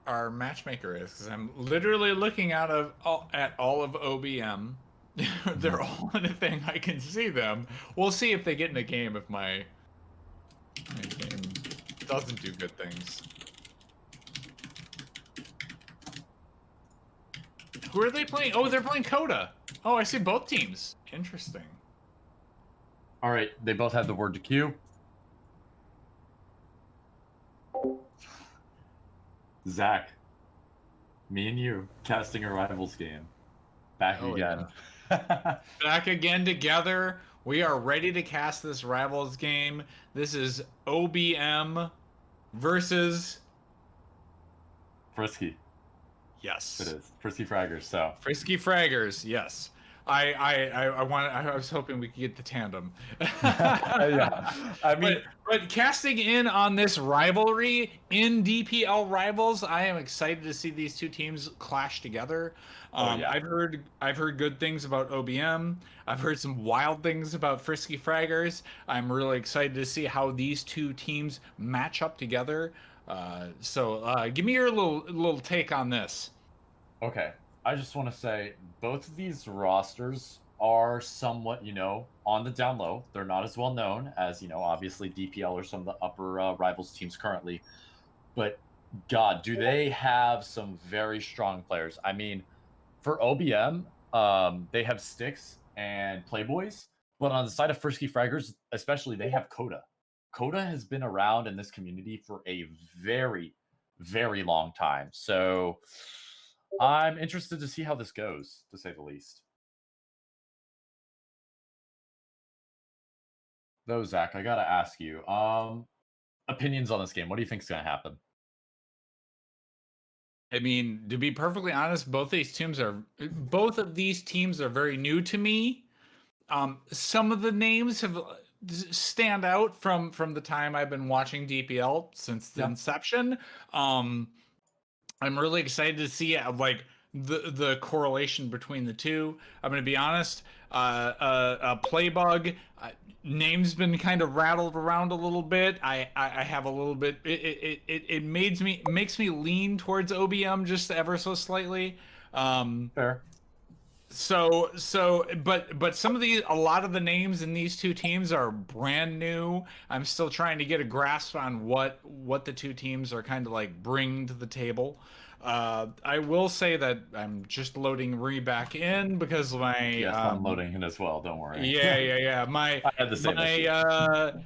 our matchmaker is, because I'm literally looking at all of OBM. They're all in a thing. I can see them. We'll see if they get in a game if my game doesn't do good things. Who are they playing? Oh, they're playing Coda. Oh, I see both teams. Interesting. All right, they both have the word to queue. Zach, me and you casting a rivals game. Back again. Yeah. Back again together. We are ready to cast this rivals game. This is OBM versus Frisky. Yes. It is. Frisky Fraggers, so. Frisky Fraggers, yes. I was hoping we could get the tandem. Yeah. I mean, but casting in on this rivalry in DPL Rivals, I am excited to see these two teams clash together. Yeah. I've heard good things about OBM. I've heard some wild things about Frisky Fraggers. I'm really excited to see how these two teams match up together. So give me your little take on this. Okay. I just want to say both of these rosters are somewhat, on the down low. They're not as well known as, obviously DPL or some of the upper rivals teams currently. But God, do they have some very strong players. I mean, for OBM, they have Sticks and Playboys. But on the side of Frisky Fraggers, especially, they have Coda. Coda has been around in this community for a very, very long time. So I'm interested to see how this goes, to say the least. Though, Zach, I gotta ask you, opinions on this game. What do you think is gonna happen? I mean, to be perfectly honest, both of these teams are very new to me. Some of the names have stand out from the time I've been watching DPL since the inception. I'm really excited to see like the correlation between the two. I'm going to be honest. Playbug name's been kind of rattled around a little bit. I have a little bit. It makes me lean towards OBM just ever so slightly. Fair. But a lot of the names in these two teams are brand new. I'm still trying to get a grasp on what the two teams are kind of like bringing to the table. I will say that I'm just loading back in because I'm loading in as well. Don't worry. Yeah. I had the same issue.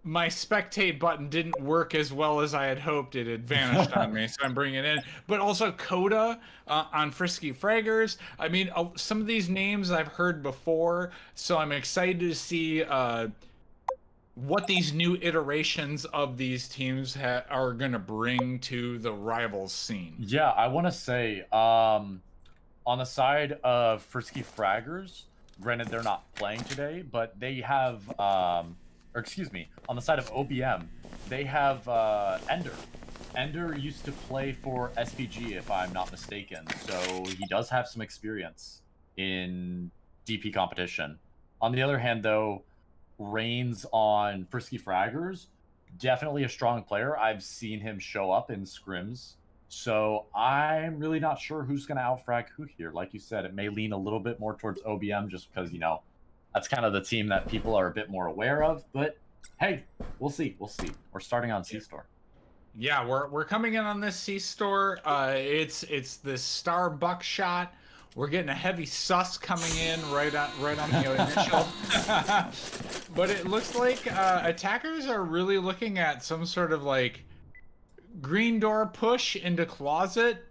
My spectate button didn't work as well as I had hoped. It had vanished on me, so I'm bringing it in. But also Coda on Frisky Fraggers. I mean, some of these names I've heard before, so I'm excited to see what these new iterations of these teams are going to bring to the rivals scene. Yeah, I want to say, on the side of Frisky Fraggers, granted they're not playing today, but they have, or excuse me, on the side of OBM, they have Ender. Ender used to play for SPG, if I'm not mistaken, so he does have some experience in DP competition. On the other hand, though, Reigns on Frisky Fraggers, definitely a strong player. I've seen him show up in scrims, so I'm really not sure who's going to outfrag who here. Like you said, it may lean a little bit more towards OBM just because, that's kind of the team that people are a bit more aware of. But hey, we'll see. We're starting on C-Store. Yeah, we're coming in on this C-Store. It's the Star Buckshot. We're getting a heavy sus coming in right on the initial. But it looks like attackers are really looking at some sort of like green door push into closet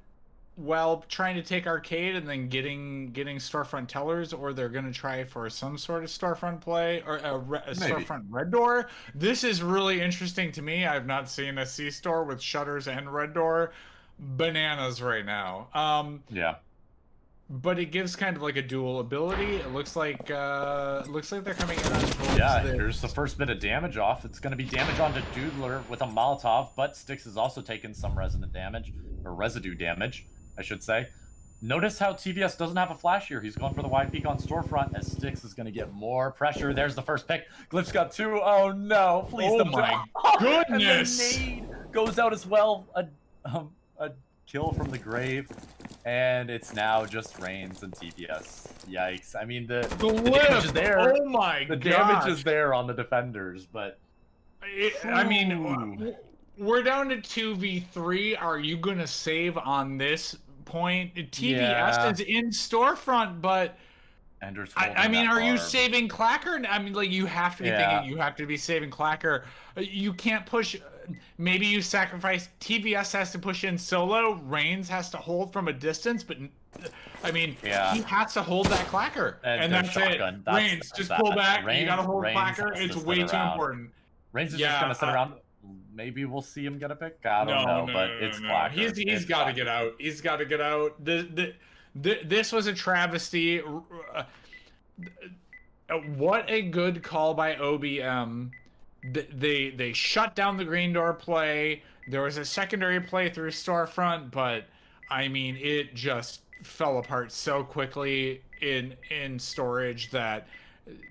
while trying to take arcade and then getting storefront tellers, or they're going to try for some sort of storefront play or a storefront red door. This is really interesting to me. I've not seen a C-Store with shutters and red door. Bananas right now. Yeah. But it gives kind of like a dual ability. It looks like they're coming in on here's the first bit of damage off. It's going to be damage onto Doodler with a Molotov, but Styx has also taken some residue damage, I should say. Notice how TVS doesn't have a flash here. He's going for the wide peek on storefront as Styx is going to get more pressure. There's the first pick. Glyph's got two. Oh no, please. Oh my goodness. And the nade goes out as well. kill from the grave, and it's now just Reigns and TPS. Yikes! I mean the damage is there. Oh my The gosh. damage is there on the defenders, but I mean, we're down to 2v3. Are you gonna save on this point? TVS is in storefront, but I mean, are you saving Clacker? I mean, like, you have to be thinking you have to be saving Clacker. You can't push. Maybe you sacrifice. TVS has to push in solo. Reigns has to hold from a distance, but I mean, he has to hold that Clacker, and that's it. Reigns, just pull back. You gotta hold Clacker. It's way too important. Reigns is just gonna sit around. Maybe we'll see him get a pick. I don't know, but it's Clacker. He's got to get out. He's got to get out. This was a travesty. What a good call by OBM. They shut down the green door play. There was a secondary play through storefront, but I mean, it just fell apart so quickly in storage that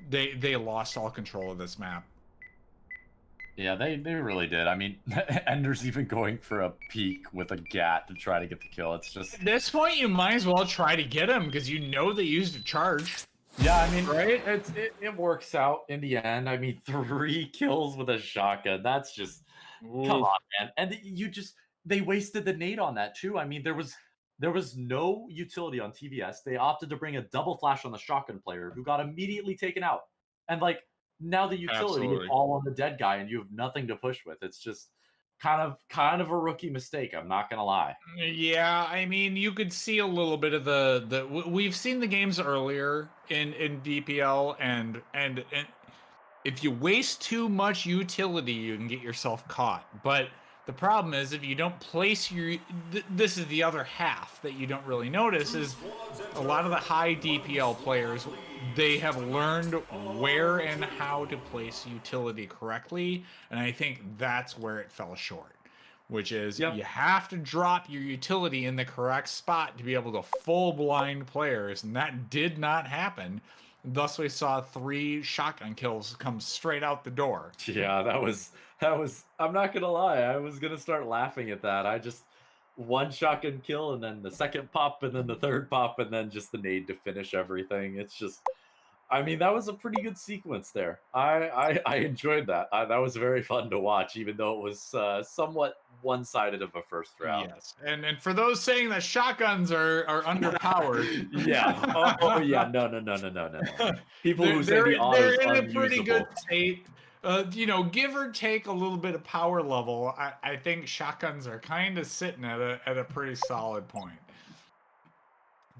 they lost all control of this map. Yeah, they really did. I mean, Ender's even going for a peek with a gat to try to get the kill. It's just... At this point, you might as well try to get him, because you know they used a charge. Yeah, I mean, right? It works out in the end. I mean, 3 kills with a shotgun. That's just... Oof. Come on, man. And they wasted the nade on that, too. I mean, there was no utility on TVS. They opted to bring a double flash on the shotgun player, who got immediately taken out. And, like, now the utility is all on the dead guy, and you have nothing to push with. It's just kind of a rookie mistake. I'm not gonna lie. Yeah, I mean, you could see a little bit of the we've seen the games earlier in DPL, and if you waste too much utility, you can get yourself caught. But the problem is, if you don't place your... This is the other half that you don't really notice, is a lot of the high DPL players, they have learned where and how to place utility correctly, and I think that's where it fell short, which is you have to drop your utility in the correct spot to be able to full blind players, and that did not happen. Thus, we saw 3 shotgun kills come straight out the door. Yeah, that was. I'm not gonna lie. I was gonna start laughing at that. I just 1 shotgun kill, and then the second pop, and then the third pop, and then just the nade to finish everything. It's just. I mean, that was a pretty good sequence there. I enjoyed that. That was very fun to watch, even though it was somewhat one-sided of a first round. Yes, and for those saying that shotguns are underpowered, yeah, yeah, no. People who say the autos they're in are a pretty good state. You know, give or take a little bit of power level, I think shotguns are kind of sitting at a pretty solid point.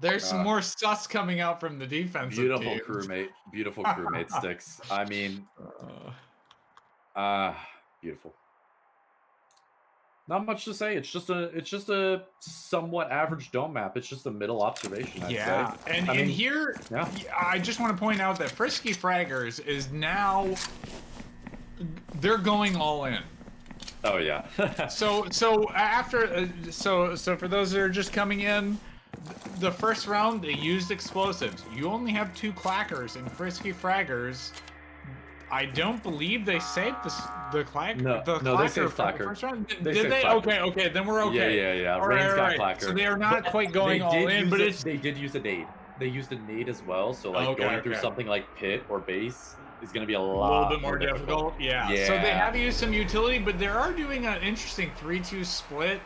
There's some more sus coming out from the defensive beautiful teams. Beautiful crewmate sticks. I mean, beautiful. Not much to say. It's just a somewhat average dome map. It's just a middle observation, I'd say. And here, I just want to point out that Frisky Fraggers is now, they're going all in. Oh yeah. so after so for those that are just coming in, the first round they used explosives. You only have 2 clackers, and Frisky Fraggers, I don't believe they saved the clacker. No, they saved clacker. The first round. Did they? Okay, then we're okay. Yeah. Reigns got clacker. So they are not quite going all in, but they did use a nade. They used a nade as well, so like going through something like pit or base is going to be a little bit more difficult. Yeah. So they have used some utility, but they are doing an interesting 3-2 split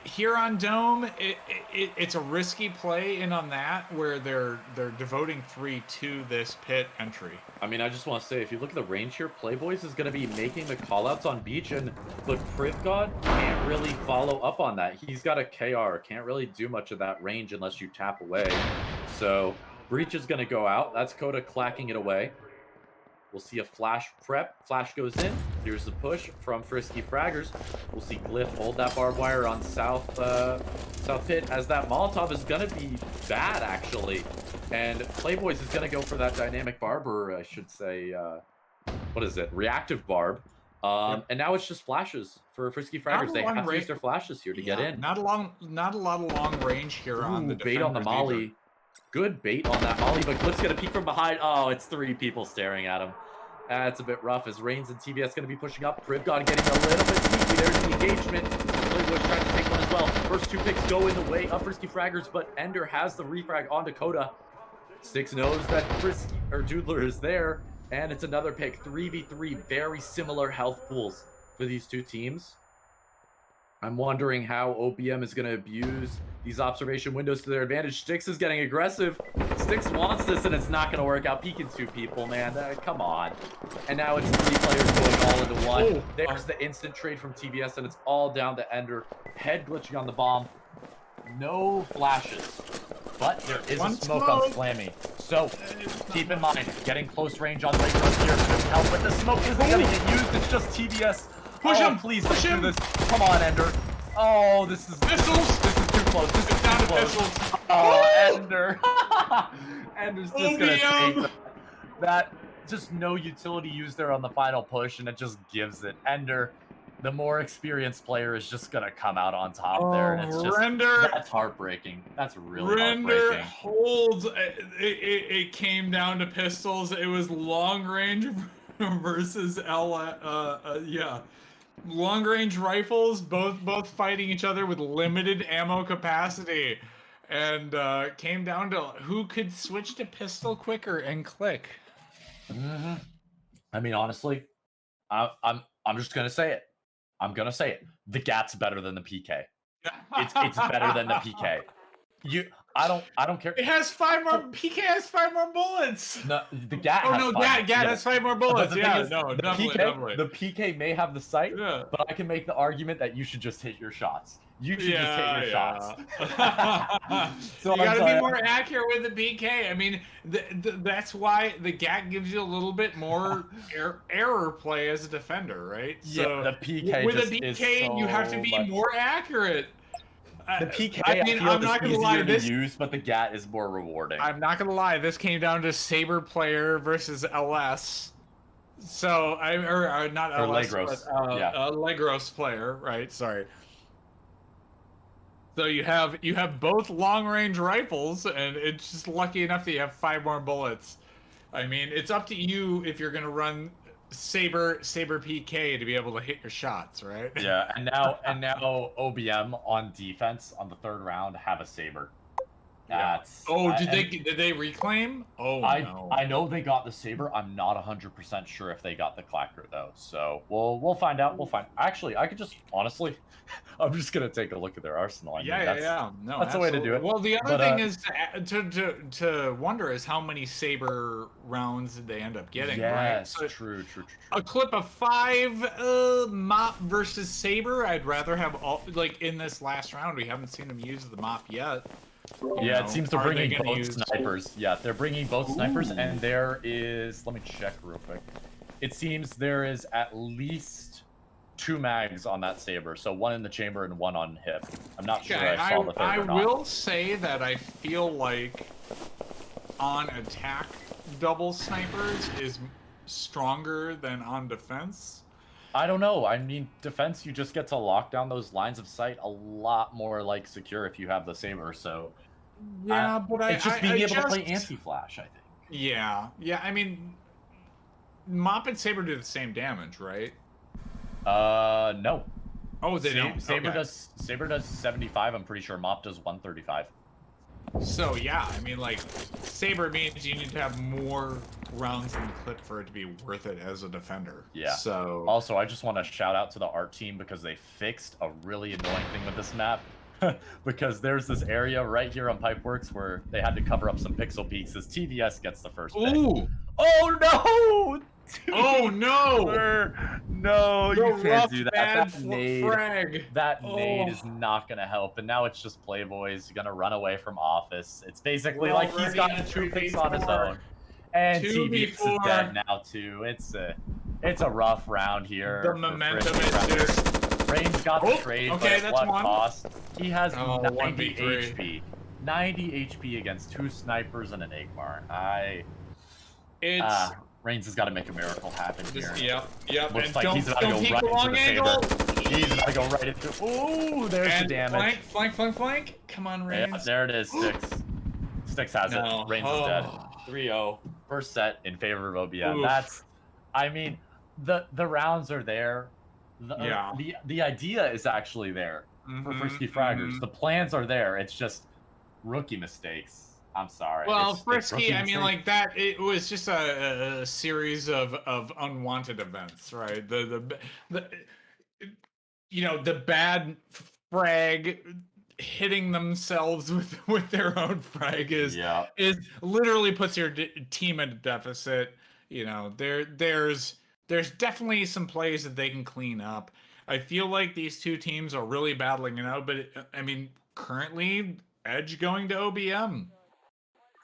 here on Dome. It's a risky play in on that, where they're devoting 3 to this pit entry. I mean, I just want to say, if you look at the range here, Playboys is going to be making the callouts on beach, but Privgod can't really follow up on that. He's got a KR, can't really do much of that range unless you tap away. So Breach is going to go out. That's Coda clacking it away. We'll see a flash prep. Flash goes in. Here's the push from Frisky Fraggers. We'll see Glyph hold that barbed wire on South Pit, as that Molotov is going to be bad, actually. And Playboys is going to go for that dynamic barb, or I should say, what is it? Reactive barb. And now it's just flashes for Frisky Fraggers. They have to use their flashes here to get in. Not a lot of long range here on the bait on the molly. Either. Good bait on that molly, but Glyph's going to peek from behind. Oh, it's 3 people staring at him. That's a bit rough, as Reigns and TVS going to be pushing up. Privgod getting a little bit sneaky. There's the engagement. Playboy trying to take one as well. first 2 picks go in the way of Frisky Fraggers, but Ender has the refrag on Dakota. Six knows that Frisky or Doodler is there, and it's another pick. 3v3, very similar health pools for these two teams. I'm wondering how OBM is going to abuse these observation windows to their advantage. Styx is getting aggressive. Styx wants this, and it's not going to work out. Peeking 2 people, man. Come on. And now it's 3 players going all into one. Oh, there's the instant trade from TVS, and it's all down to Ender. Head glitching on the bomb. No flashes. But there is a smoke on Slammy. So, keep in mind, getting close range on Legros here could help, but the smoke isn't going to get used. It's just TVS. Push him, please push him. Do this. Come on, Ender. Oh, this is missiles. This is too close. This is too close. Oh, Ender. Ender's just gonna take that. Just no utility used there on the final push, and it just gives it. Ender, the more experienced player, is just gonna come out on top there, and it's just that's heartbreaking. That's really heartbreaking. Holds. It came down to pistols. It was long range versus yeah. Long range rifles, both fighting each other with limited ammo capacity, and came down to who could switch to pistol quicker and click. I mean, honestly, I'm just gonna say it. I'm gonna say it. The GAT's better than the PK. It's better than the PK. I don't care. It has 5 more. PK has 5 more bullets. No, the GAT. Oh no, GAT has 5 more bullets. Yeah, no, definitely. The PK may have the sight, but I can make the argument that you should just hit your shots. You should just hit your shots. So you gotta be more accurate with the PK. I mean, that's why the GAT gives you a little bit more error play as a defender, right? So the PK with a PK, you have to be more accurate. The PK, I mean, I'm not gonna lie, to use, but the GAT is more rewarding. I'm not gonna lie, this came down to Saber player versus LS. So or not or LS, Legros, but Legros player, right? Sorry. So you have both long range rifles, and it's just lucky enough that you have 5 more bullets. I mean, it's up to you if you're gonna run Saber PK to be able to hit your shots, right? Yeah, and now OBM on defense on the 3rd round have a Saber. That's did they reclaim? Oh, no. I know they got the Saber. I'm not 100% sure if they got the Clacker though. So we'll find out. Actually, I could just honestly, I'm just gonna take a look at their arsenal. I mean, No, that's the way to do it. Well, the other thing is to wonder is how many Saber rounds did they end up getting? Yes, right? So true. A clip of 5 Mop versus Saber. I'd rather have all in this last round. We haven't seen them use the Mop yet. Yeah, it seems they're bringing both snipers. Yeah, they're bringing both snipers, and there is... Let me check real quick. It seems there is at least 2 mags on that Saber, so 1 in the chamber and 1 on hip. I'm not sure I saw the 3rd or not. I will say that I feel like on attack double snipers is stronger than on defense. I don't know. I mean, defense, you just get to lock down those lines of sight a lot more, secure if you have the Saber, so... Yeah, but it's just being able to play anti-flash, I think. Yeah. I mean, Mop and Saber do the same damage, right? No. Oh, they don't? Saber does 75, I'm pretty sure. Mop does 135. So, yeah, I mean, Saber means you need to have more rounds in the clip for it to be worth it as a defender. Yeah. So... Also, I just want to shout out to the art team because they fixed a really annoying thing with this map. Because there's this area right here on Pipeworks where they had to cover up some pixel peaks as TVS gets the first pick. Ooh! Oh, no! Oh, no! No, you can't do that. That nade is not going to help. And now it's just Playboy's going to run away from Office. It's basically like he's got 2 picks on his own. And TVS is dead now, too. It's a rough round here. The momentum is just... Rain's got the trade, but at what cost? He has 90 1v3. HP. 90 HP against 2 snipers and an Igmar. Reigns has got to make a miracle happen here. Yep. Looks like he's about to go right into the Saber. He's about to go right into... Ooh, there's the damage. Flank. Come on, Reigns. Yeah, there it is, Styx. Styx has it. Reigns is dead. 3-0. First set in favor of OBM. That's... I mean, the rounds are there. The idea is actually there. for Mm-hmm, Frisky Fraggers. mm-hmm. The plans are there. It's just rookie mistakes. I'm sorry. Well, It's Frisky, rookie I mean, mistakes. like that. It was just a series of unwanted events, right? The the bad frag hitting themselves with their own frag Yeah. is literally puts your team at a deficit. There's definitely some plays that they can clean up. I feel like these two teams are really battling it out, but I mean, currently Edge going to OBM.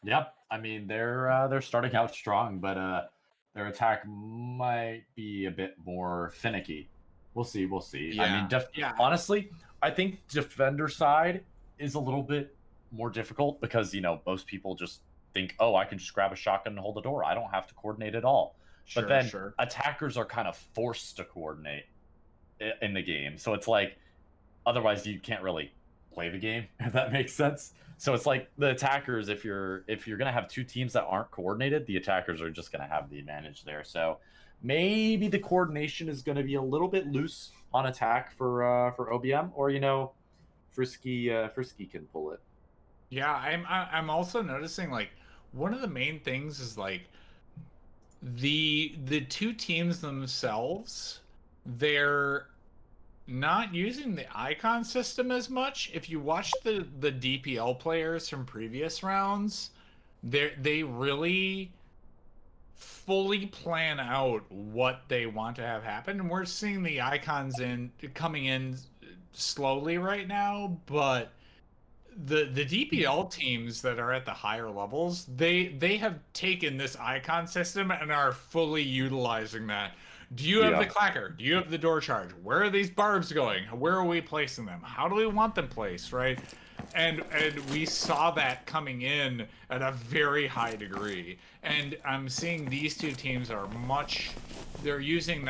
Yep. I mean, they're starting out strong, but their attack might be a bit more finicky. We'll see. We'll see. I mean, Yeah. honestly, I think defender side is a little bit more difficult because most people just think, oh, I can just grab a shotgun and hold the door. I don't have to coordinate at all. But then Sure. attackers are kind of forced to coordinate in the game, so it's like otherwise you can't really play the game, if that makes sense. So it's like the attackers, if you're gonna have two teams that aren't coordinated, the attackers are just gonna have the advantage there. So maybe the coordination is gonna be a little bit loose on attack for OBM, or Frisky can pull it. Yeah, I'm also noticing like one of the main things is like the two teams themselves, they're not using the icon system as much. If you watch the DPL players from previous rounds, they really fully plan out what they want to have happen, and we're seeing the icons coming in slowly right now, but the DPL teams that are at the higher levels, they have taken this icon system and are fully utilizing that. Do you have the clacker? Do you have the door charge? Where are these barbs going? Where are we placing them? How do we want them placed, right? And we saw that coming in at a very high degree. And I'm seeing these two teams they're using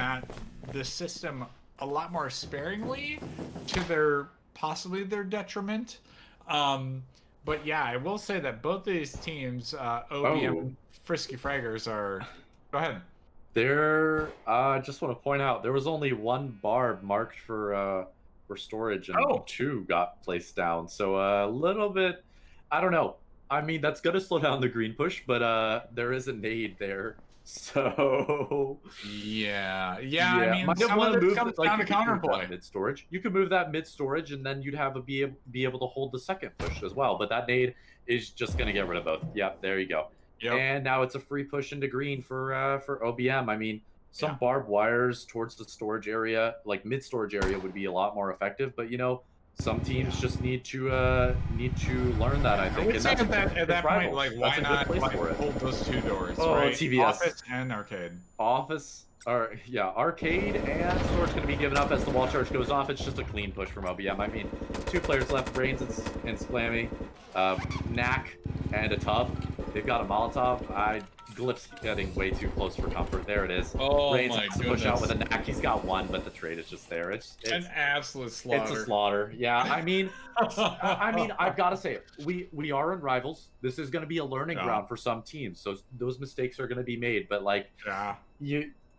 the system a lot more sparingly to possibly their detriment. But yeah, I will say that both of these teams, OBM and Frisky Fraggers, are. Go ahead. Just want to point out there was only one barb marked for storage, and two got placed down. So a little bit, I don't know. I mean, that's gonna slow down the green push, but there is a nade there. So Yeah. I mean, might some want of to this move comes like down you to could move that counterplay. mid storage. You could move that mid storage, and then you'd have be able to hold the second push as well. But that nade is just gonna get rid of both. Yep, there you go. Yep. And now it's a free push into green for OBM. I mean, some barbed wires towards the storage area, like mid storage area, would be a lot more effective. But some teams just need to learn that. I think. I would say at that point, like, why not hold those two doors? Oh, right? TVS. Office and arcade. Arcade and storage going to be given up as the wall charge goes off. It's just a clean push from OBM. I mean, two players left, Brains and Splammy, Knack, and a Tub. They've got a Molotov. Glyph's getting way too close for comfort. There it is. Oh Brains my has to push out with a Knack. He's got one, but the trade is just there. It's an absolute slaughter. It's a slaughter. Yeah, I mean, I've got to say it. We are in rivals. This is going to be a learning ground for some teams. So those mistakes are going to be made. But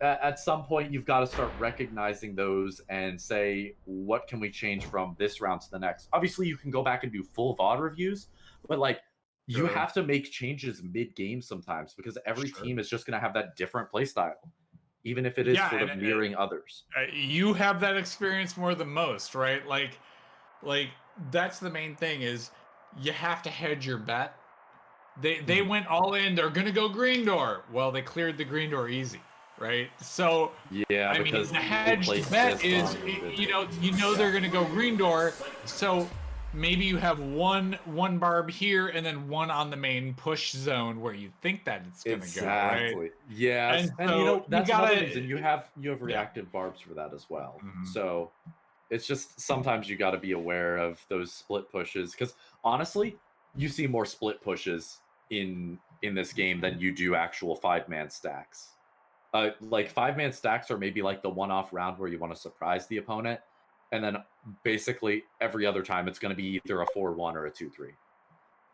at some point, you've got to start recognizing those and say, what can we change from this round to the next? Obviously, you can go back and do full VOD reviews, but you have to make changes mid-game sometimes because every team is just going to have that different play style, even if it is sort of mirroring others. You have that experience more than most, right? Like that's the main thing is you have to hedge your bet. They went all in. They're going to go green door. Well, they cleared the green door easy. Right, so I mean, the hedged bet is they're gonna go green door, so maybe you have one barb here and then one on the main push zone where you think that it's gonna go. Right? Yeah, and so that's another reason you have reactive barbs for that as well. So it's just sometimes you got to be aware of those split pushes because honestly, you see more split pushes in this game than you do actual 5-man stacks. Like 5-man stacks are maybe like the one-off round where you want to surprise the opponent, and then basically every other time it's going to be either a 4-1 or a 2-3.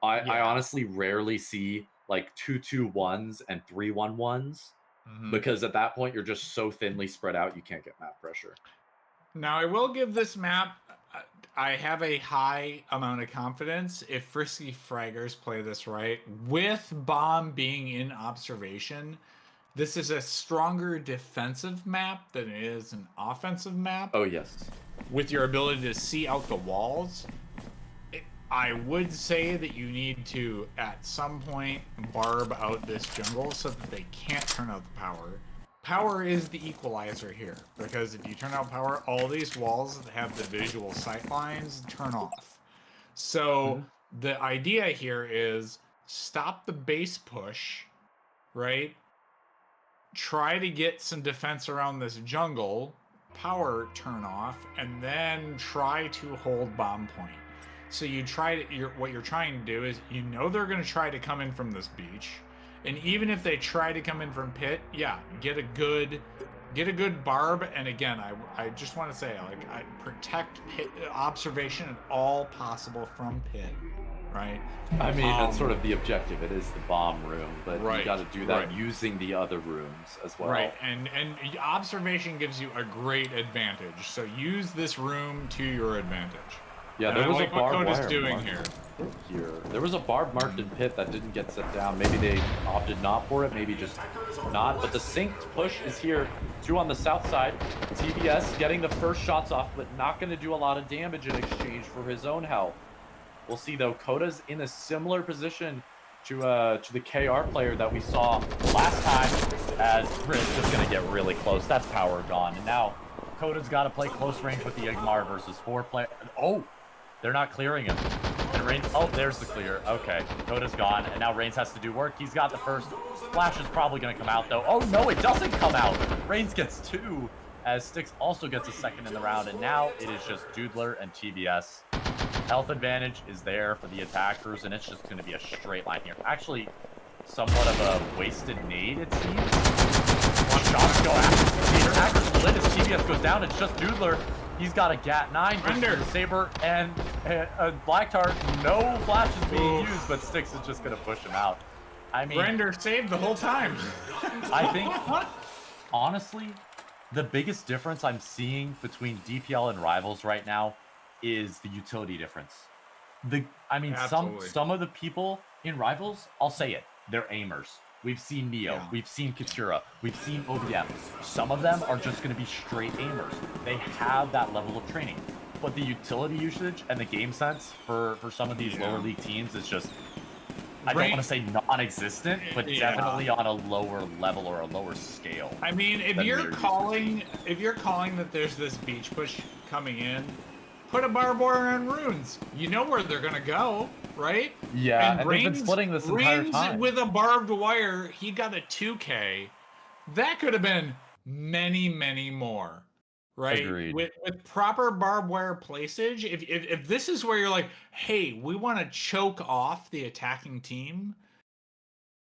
I honestly rarely see like 2-2-1s and 3-1-1s because at that point you're just so thinly spread out you can't get map pressure. Now I will give this map I have a high amount of confidence if Frisky Fraggers play this right, with Bomb being in observation. This is a stronger defensive map than it is an offensive map. Oh yes. With your ability to see out the walls, I would say that you need to, at some point, barb out this jungle so that they can't turn out the power. Power is the equalizer here, because if you turn out power, all these walls that have the visual sight lines turn off. So the idea here is stop the base push, right? Try to get some defense around this jungle, power turn off, and then try to hold bomb point. So you try to, what you're trying to do is, you know they're going to try to come in from this beach, and even if they try to come in from pit, yeah, get a good barb. And again, I just want to say, like, I protect pit observation at all possible from pit, right? I mean, that's sort of the objective. It is the bomb room, but right, you got to do that right. using the other rooms as well. Right, and observation gives you a great advantage. So use this room to your advantage. Yeah, there was a barbed wire doing marked here. There was a barb marked in pit that didn't get set down. Maybe they opted not for it, maybe just not. But the synced push is here. 2 on the south side. TBS getting the first shots off, but not going to do a lot of damage in exchange for his own health. We'll see, though. Koda's in a similar position to the KR player that we saw last time, as Riz just going to get really close. That's power gone. And now Koda's got to play close range with the Igmar versus 4 player. Oh! They're not clearing him. And Reigns, oh, there's the clear. Okay, Koda's gone, and now Reigns has to do work. He's got the first. Flash is probably going to come out, though. Oh, no, it doesn't come out. Reigns gets 2, as Styx also gets a second in the round, and now it is just Doodler and TBS. Health advantage is there for the attackers, and it's just going to be a straight line here. Actually, somewhat of a wasted nade, it seems. One shots go after the attackers. Will as TBS goes down. It's just Doodler. He's got a GAT-9 versus the Saber and a Black Tart. No flashes being used, but Styx is just going to push him out. I mean, Render saved the whole time. I think, honestly, the biggest difference I'm seeing between DPL and Rivals right now is the utility difference. I mean, some of the people in Rivals, I'll say it, they're aimers. We've seen Neo, we've seen Katura, we've seen OBM. Some of them are just going to be straight aimers. They have that level of training. But the utility usage and the game sense for some of these lower league teams is just, I don't want to say non-existent, but definitely on a lower level or a lower scale. I mean, if you're calling that there's this beach push coming in, put a barbed wire on runes. You know where they're gonna go, right? Yeah, and they've been splitting this entire time. With a barbed wire, he got a 2K. That could have been many, many more, right? Agreed. With proper barbed wire placeage, if this is where you're like, hey, we want to choke off the attacking team,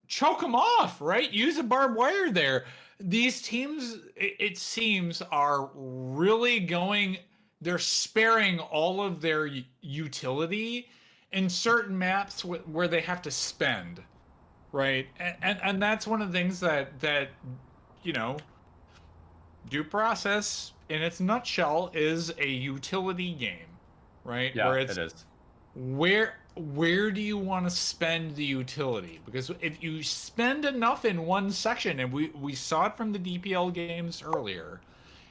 choke them off, right? Use a barbed wire there. These teams, it seems, are really going. They're sparing all of their utility in certain maps where they have to spend, right? And that's one of the things that you know, due process in its nutshell is a utility game, right? Yeah, where it is. Where do you want to spend the utility? Because if you spend enough in one section, and we saw it from the DPL games earlier,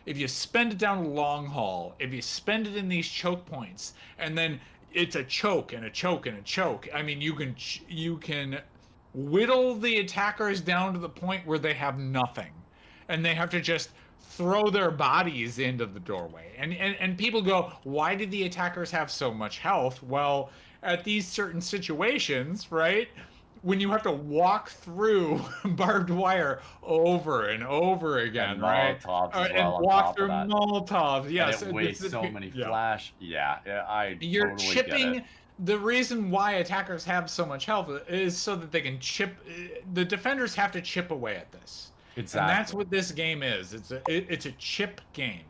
if you spend it down long haul, if you spend it in these choke points, and then it's a choke and a choke and a choke, I mean, you can whittle the attackers down to the point where they have nothing, and they have to just throw their bodies into the doorway. And people go, why did the attackers have so much health? Well, at these certain situations, right? When you have to walk through barbed wire over and over again, and right? Molotovs And walk through Molotovs, yes. And it wastes so many flash. Yeah, you're totally chipping. get it. The reason why attackers have so much health is so that they can chip. The defenders have to chip away at this. Exactly. And that's what this game is. It's a chip game,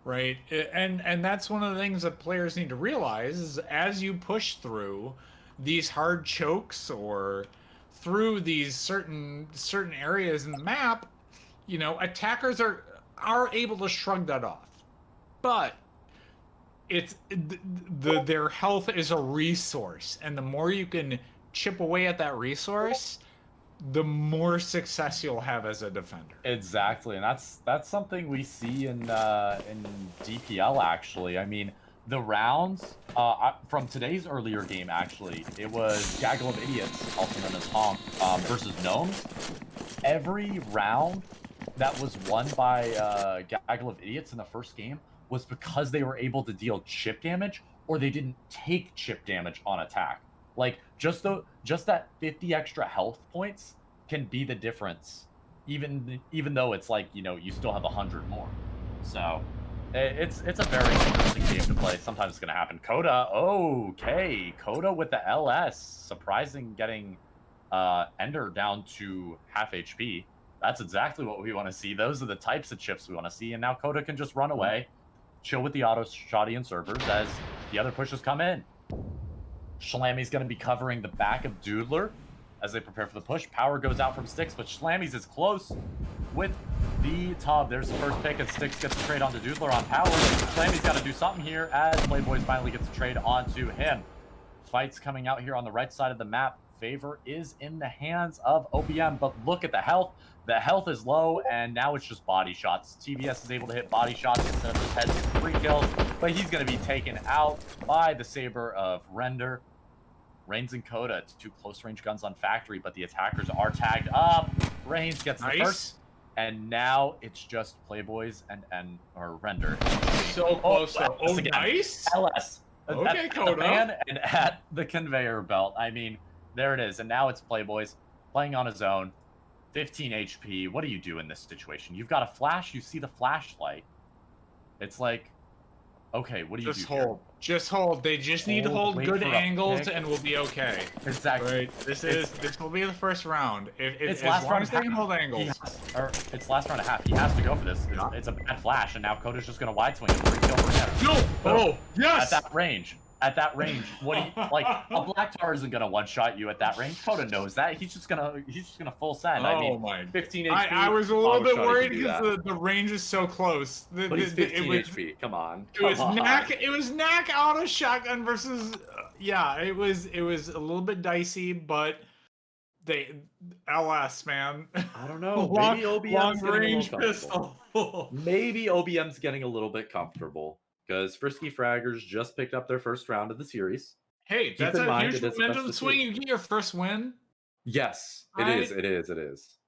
right? And that's one of the things that players need to realize is as you push through these hard chokes or through these certain areas in the map, you know, attackers are able to shrug that off. But it's their health is a resource, and the more you can chip away at that resource, the more success you'll have as a defender. Exactly, and that's something we see in DPL actually. I mean, the rounds from today's earlier game actually, it was Gaggle of Idiots, also known as Honk, versus Gnomes. Every round that was won by Gaggle of Idiots in the first game was because they were able to deal chip damage or they didn't take chip damage on attack. Like just that 50 extra health points can be the difference, even though it's like, you know, you still have 100 more. So it's a very interesting game to play. Sometimes it's gonna happen. Coda, okay, Coda with the LS, surprising getting Ender down to half HP. That's exactly what we want to see. Those are the types of chips we want to see. And now Coda can just run away, chill with the auto shoddy and servers as the other pushes come in. Schlamy's going to be covering the back of Doodler as they prepare for the push. Power goes out from Styx, but Schlamy's is close with the tub. There's the first pick, and Styx gets a trade onto Doodler on Power. Schlamy's got to do something here as Playboys finally gets a trade onto him. Fights coming out here on the right side of the map. Favor is in the hands of OBM, but look at the health. The health is low, and now it's just body shots. TVS is able to hit body shots instead of just heads for 3 kills, but he's going to be taken out by the Saber of Render. Reigns and Coda, it's 2 close-range guns on Factory, but the attackers are tagged up. Reigns gets the first, and now it's just Playboys or Render. So close. Nice. LS. Okay, Coda. The man and at the conveyor belt. I mean, there it is. And now it's Playboys playing on his own. 15 HP. What do you do in this situation? You've got a flash. You see the flashlight. It's like, okay, what do you do? Just hold. Just hold. They just need to hold good angles, and we'll be okay. Exactly. Right. This will be the first round. It's last round. They can hold angles. It's last round and a half. He has to go for this. It's a bad flash, and now Coda's just gonna wide swing and 3 kill for him. No! Oh, yes! At that range, what do you like? A Black Tar isn't gonna one-shot you at that range. Coda knows that. He's just gonna full send. I mean, 15 HP. I was a little bit worried because the range is so close. But he's 15 HP. Come on. It was Knack auto shotgun versus. Yeah, it was a little bit dicey, but they LS man. I don't know. Maybe OBM's getting a little comfortable. Maybe OBM's getting a little bit comfortable. Because Frisky Fraggers just picked up their first round of the series. Hey, that's a huge momentum swing. You get your first win. Yes, it is. It is.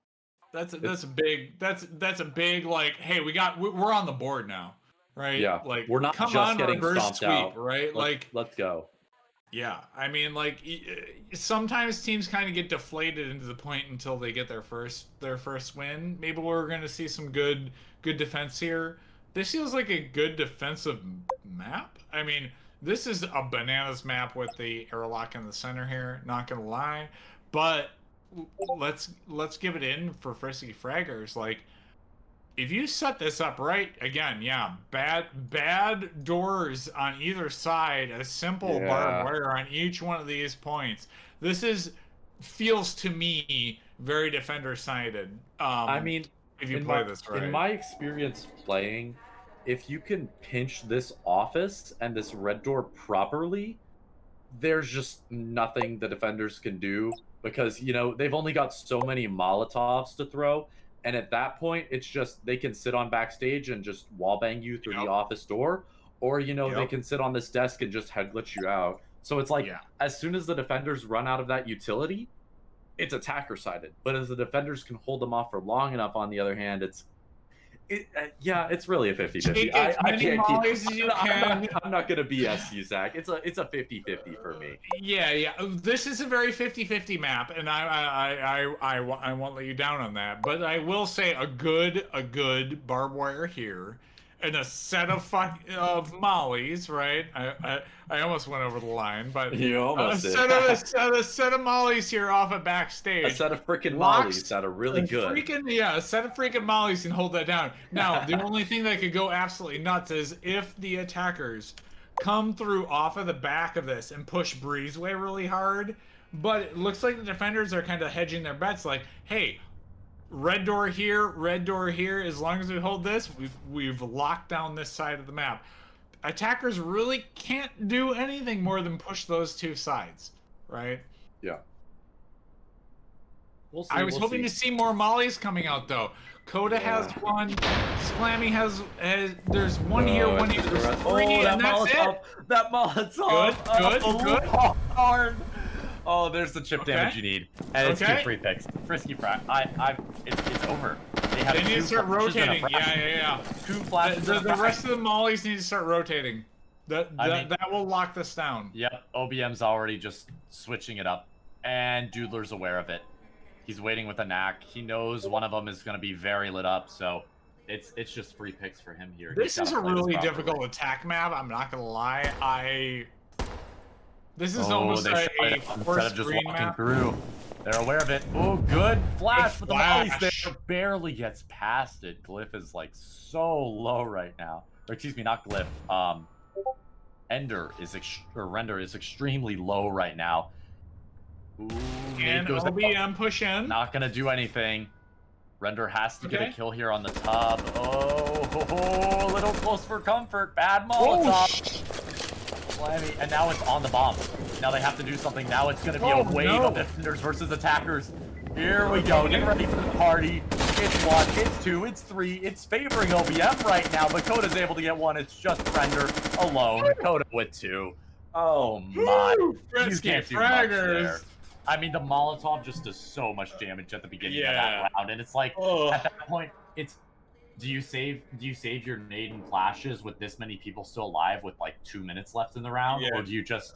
That's a big like. Hey, we're on the board now, right? Yeah, like we're not just getting stomped out, right? Let's go. Yeah, I mean, like sometimes teams kind of get deflated into the point until they get their first win. Maybe we're going to see some good defense here. This feels like a good defensive map. I mean, this is a bananas map with the airlock in the center here, not gonna lie. But let's give it in for Frisky Fraggers. Like, if you set this up right, again, yeah, bad doors on either side, a simple barbed wire on each one of these points. This feels to me very defender-sided. I mean, if you play this right. In my experience playing, if you can pinch this office and this red door properly, there's just nothing the defenders can do because, you know, they've only got so many Molotovs to throw. And at that point, it's just they can sit on backstage and just wallbang you through the office door. Or, you know, they can sit on this desk and just head glitch you out. So it's like, as soon as the defenders run out of that utility, it's attacker-sided. But as the defenders can hold them off for long enough, on the other hand, it's really a 50-50. I can't I'm not going to BS you, Zach. It's a 50-50 for me. Yeah. This is a very 50-50 map, and I won't let you down on that. But I will say a good barbed wire here, and a set of mollies, right? I almost went over the line, but you almost did. A set of mollies here off of backstage. A set of freaking mollies that are really good. A set of freaking mollies can hold that down. Now, the only thing that could go absolutely nuts is if the attackers come through off of the back of this and push Breezeway really hard. But it looks like the defenders are kind of hedging their bets, like, hey, red door here. As long as we hold this, we've locked down this side of the map. attackers really can't do anything more than push those two sides, right? Yeah. We'll see. I was hoping to see more mollies coming out though. Coda has one. Slammy has. There's one here, one here. There's three, and that's it. That Molotov. Good. Hard. Oh, there's the chip damage you need, and it's 2 free picks. Frisky frag. It's over. They need to start rotating. Yeah. 2 flashes. The rest of the mollies need to start rotating. That will lock this down. Yep. OBM's already just switching it up, and Doodler's aware of it. He's waiting with a knack. He knows one of them is going to be very lit up, so it's just free picks for him here. This is a really difficult attack map. I'm not going to lie. This is almost a forced just green walking map. through. They're aware of it. Oh, good flash, but the mollies there barely gets past it. Glyph is like so low right now. Or excuse me, not Glyph. Render is extremely low right now. Ooh, and OBM push in. Not gonna do anything. Render has to get a kill here on the top. Oh, a little close for comfort. Bad Molotov. And now it's on the bomb. Now they have to do something. Now it's gonna be a wave of defenders versus attackers. Here we go. Get ready for the party. It's 1, it's 2, it's 3. It's favoring OBM right now, but Coda's able to get 1. It's just Render alone. Coda with 2. Oh my. Frisky, you can't do much there. I mean, the Molotov just does so much damage at the beginning of that round, and it's like at that point, it's do you save your nade and flashes with this many people still alive with like 2 minutes left in the round, or do you just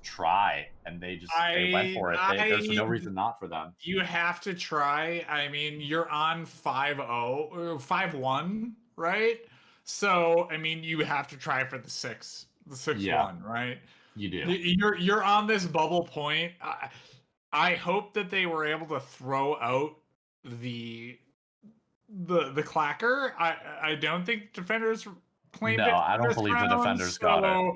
try and they went for it? There's no reason not for them. You have to try. I mean, you're on 5-0 or 5-1, right? So I mean, you have to try for the 6-1, right? You do. You're on this bubble point. I hope that they were able to throw out the clacker. I don't think defenders claimed it. No, I don't believe the defenders got it.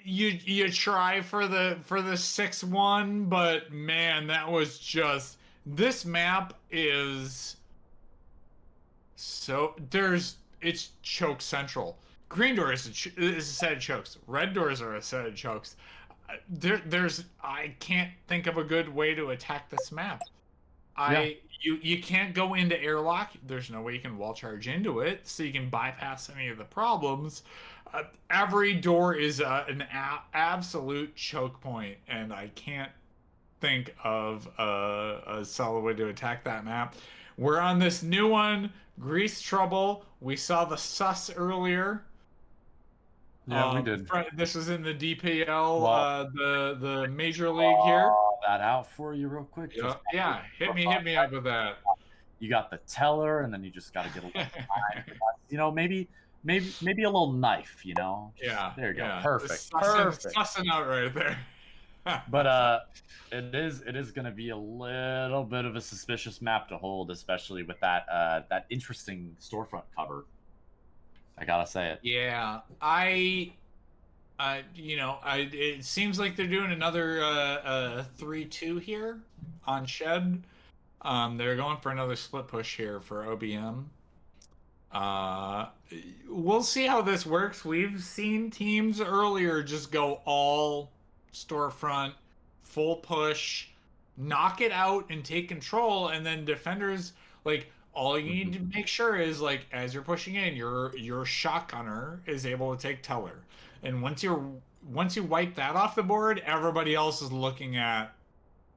You try for the 6-1, but man, that was just this map is so it's choke central. Green door is a set of chokes. Red doors are a set of chokes. I can't think of a good way to attack this map. You can't go into airlock. There's no way you can wall charge into it, so you can bypass any of the problems. Every door is an absolute choke point, and I can't think of a solid way to attack that map. We're on this new one, Grease Trouble. We saw the sus earlier. Yeah, we did. This is in the DPL, the major league here. That out for you real quick. Yeah, hit me up with that. You got the teller, and then you just got to get a little time. You know, maybe a little knife. You know. There you go. Perfect. Sussing out right there. But it is going to be a little bit of a suspicious map to hold, especially with that interesting storefront cover. I gotta say it. Yeah, it seems like they're doing another 3-2 here on Shed. They're going for another split push here for OBM. We'll see how this works. We've seen teams earlier just go all storefront, full push, knock it out and take control, and then defenders all you need to make sure is as you're pushing in, your shotgunner is able to take teller, and once you wipe that off the board, everybody else is looking at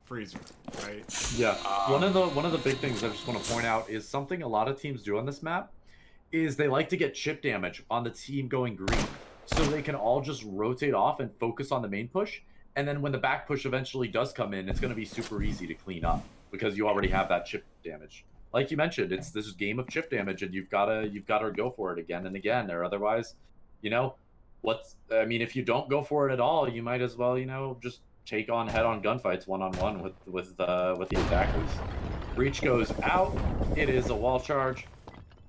freezer, right? Yeah. One of the big things I just want to point out is something a lot of teams do on this map is they like to get chip damage on the team going green, so they can all just rotate off and focus on the main push, and then when the back push eventually does come in, it's going to be super easy to clean up because you already have that chip damage. Like you mentioned, it's this game of chip damage, and you've gotta go for it again and again, or otherwise, if you don't go for it at all, you might as well, just take on head-on gunfights one-on-one with the attackers. Breach goes out. It is a wall charge.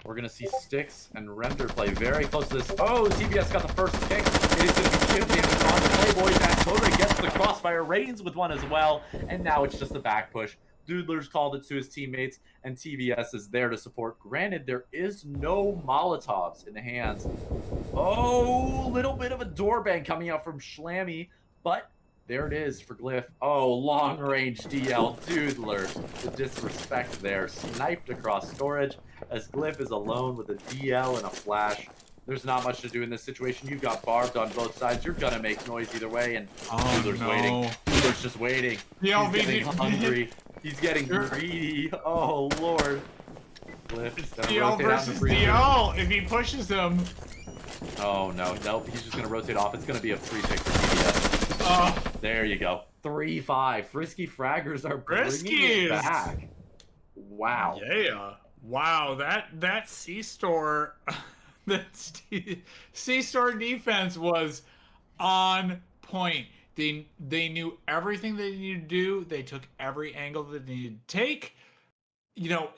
We're gonna see Sticks and Render play very close to this. Oh, CBS got the first kick. It is gonna be chip damage on the Playboys, and Coda gets the crossfire. Reigns with one as well, and now it's just the back push. Doodler's called it to his teammates, and TVS is there to support. Granted, there is no Molotovs in the hands. Oh, little bit of a doorbang coming out from Schlammy, but there it is for Glyph. Oh, long-range DL Doodler. The disrespect there. Sniped across storage as Glyph is alone with a DL and a flash. There's not much to do in this situation. You've got barbed on both sides. You're going to make noise either way, and Doodler's waiting. Doodler's just waiting. He's getting hungry. He's getting greedy. Oh, Lord. Glyph is going to rotate out the freezer. DL if he pushes him. Oh, no. Nope. He's just going to rotate off. It's going to be a free pick for TBS. There you go. 3-5. Frisky Fraggers are bringing it back. Wow. Yeah. Wow. That C-Store... that C-Store defense was on point. They knew everything they needed to do. They took every angle that they needed to take. You know,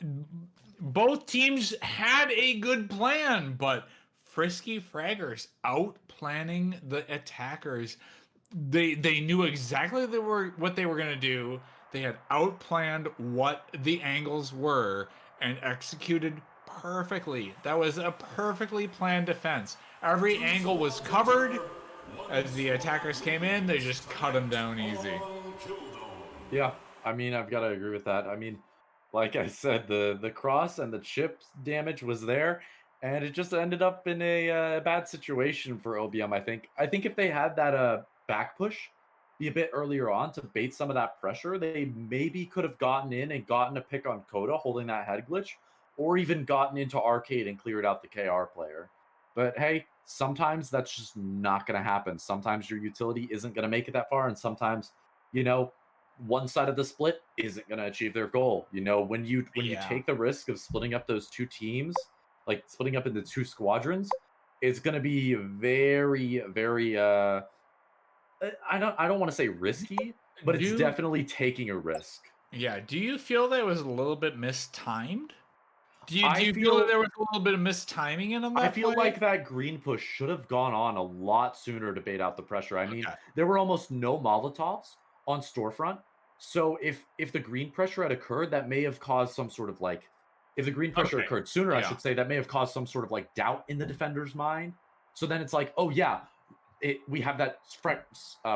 both teams had a good plan, but Frisky Fraggers out-planning the attackers. They knew exactly what they were going to do. They had out-planned what the angles were and executed perfectly. That was a perfectly planned defense. Every angle was covered. As the attackers came in, they just cut them down easy. Yeah, I mean, I've got to agree with that. I mean, like I said, the cross and the chip damage was there, and it just ended up in a bad situation for OBM, I think. I think if they had that back push be a bit earlier on to bait some of that pressure, they maybe could have gotten in and gotten a pick on Coda holding that head glitch, or even gotten into Arcade and cleared out the KR player. But hey, sometimes that's just not going to happen. Sometimes your utility isn't going to make it that far, and sometimes, you know, one side of the split isn't going to achieve their goal. You know, when you take the risk of splitting up those two teams, like splitting up into two squadrons, it's going to be very, very I don't want to say risky, but it's definitely taking a risk. Yeah, do you feel that was a little bit mistimed? Do you feel that there was a little bit of mistiming in that I feel play? like that green push should have gone on a lot sooner to bait out the pressure. I mean, there were almost no Molotovs on storefront. So if the green pressure had occurred, that may have caused some sort of like, if the green pressure occurred sooner, I should say, that may have caused some sort of like doubt in the defender's mind. So then it's like, oh yeah, we have that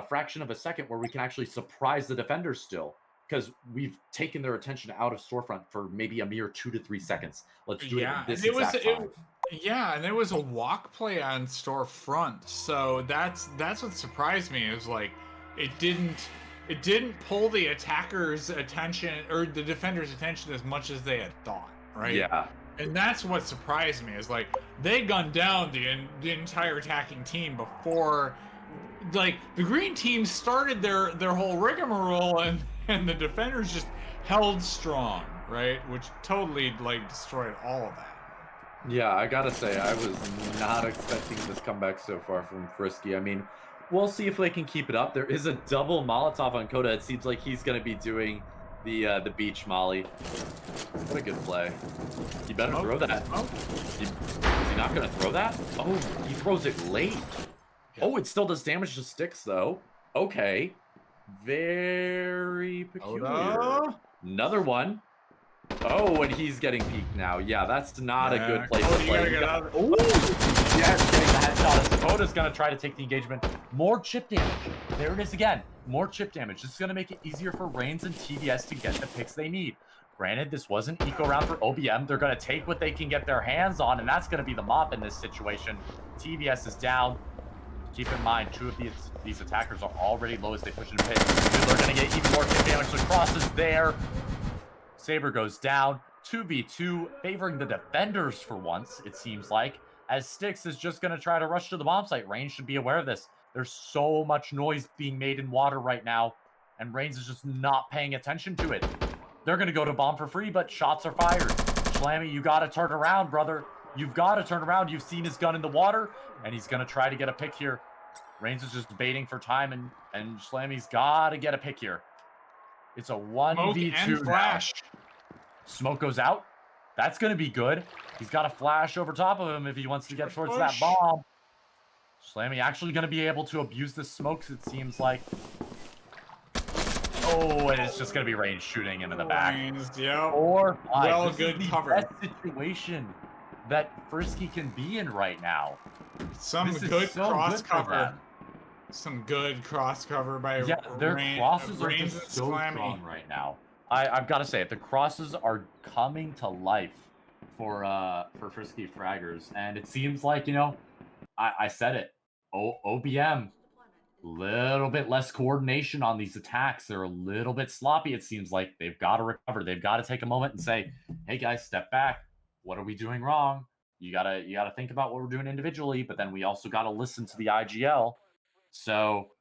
fraction of a second where we can actually surprise the defenders still, because we've taken their attention out of storefront for maybe a mere 2 to 3 seconds. Let's do it in this exact time. Yeah, and there was a walk play on storefront, so that's what surprised me. Is like it didn't pull the attackers' attention or the defenders' attention as much as they had thought, right? Yeah. And that's what surprised me, is like they gunned down the entire attacking team before, like, the green team started their whole rigmarole, and the defenders just held strong, right? Which totally like destroyed all of that. Yeah, I gotta say, I was not expecting this comeback so far from Frisky. I mean, we'll see if they can keep it up. There is a double Molotov on Coda. It seems like he's gonna be doing the beach molly. What a good play. You better throw that. Is he not gonna throw that? Oh, he throws it late. Yeah. Oh, it still does damage to sticks though. Okay. Very peculiar. Another one. Oh, and he's getting peeked now. Yeah, that's not a good place to play. Oh, yes, getting the headshot. Coda's going to try to take the engagement. More chip damage. There it is again. More chip damage. This is going to make it easier for Reigns and TVS to get the picks they need. Granted, this was an eco round for OBM. They're going to take what they can get their hands on, and that's going to be the mop in this situation. TVS is down. Keep in mind, 2 of these attackers are already low as they push into pit. They're going to get even more chip damage. The cross is there. Saber goes down. 2v2, favoring the defenders for once, it seems like, as Styx is just going to try to rush to the bomb site. Reigns should be aware of this. There's so much noise being made in water right now, and Reigns is just not paying attention to it. They're going to go to bomb for free, but shots are fired. Schlammy, you got to turn around, brother. You've got to turn around. You've seen his gun in the water, and he's going to try to get a pick here. Reigns is just baiting for time, and Schlammy's got to get a pick here. It's a 1v2 flash. Smoke goes out. That's going to be good. He's got a flash over top of him if he wants to get towards that bomb. Schlammy actually going to be able to abuse the smokes, it seems like. Oh, and it's just gonna be Rain shooting into the back. Reigns, yep. 4-5. Well, This good is the cover. best situation that Frisky can be in right now. Some This is good so cross good for cover. them. Some good cross cover by Yeah, their crosses are Reigns and just so Slammy. strong right now. I've got to say it. The crosses are coming to life for Frisky Fraggers, and it seems like, you know, I said it. OBM, little bit less coordination on these attacks. They're a little bit sloppy. It seems like they've got to recover. They've got to take a moment and say, "Hey guys, step back. What are we doing wrong? You gotta think about what we're doing individually, but then we also gotta listen to the IGL." So,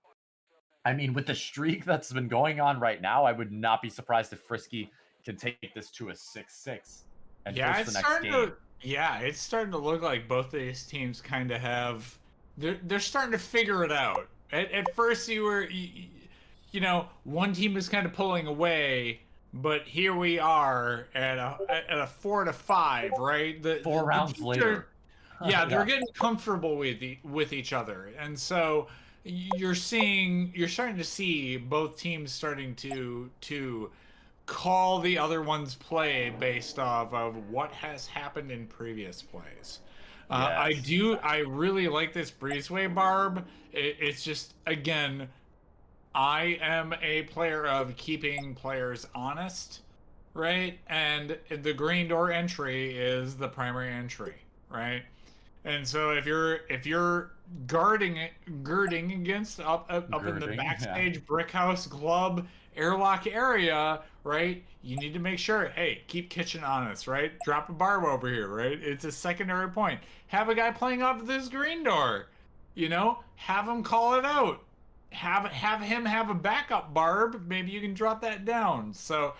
I mean, with the streak that's been going on right now, I would not be surprised if Frisky can take this to a 6-6 and Yeah, force it's the next starting game. to. Yeah, it's starting to look like both of these teams kind of have. They're starting to figure it out. At first, you know, one team is kind of pulling away, but here we are at a 4-5, right? Four The rounds teams later. are, yeah, they're Yeah. getting comfortable with each other, and so you're starting to see both teams starting to call the other one's play based off of what has happened in previous plays. Yes. I really like this breezeway barb. It's just, again, I am a player of keeping players honest, right? And the green door entry is the primary entry, right? And so if you're girding against up in the Girding, yeah. backstage brick house club airlock area, right? You need to make sure, hey, keep kitchen honest, right? Drop a barb over here, right? It's a secondary point. Have a guy playing off this green door, have him call it out. Have him have a backup barb. Maybe you can drop that down. So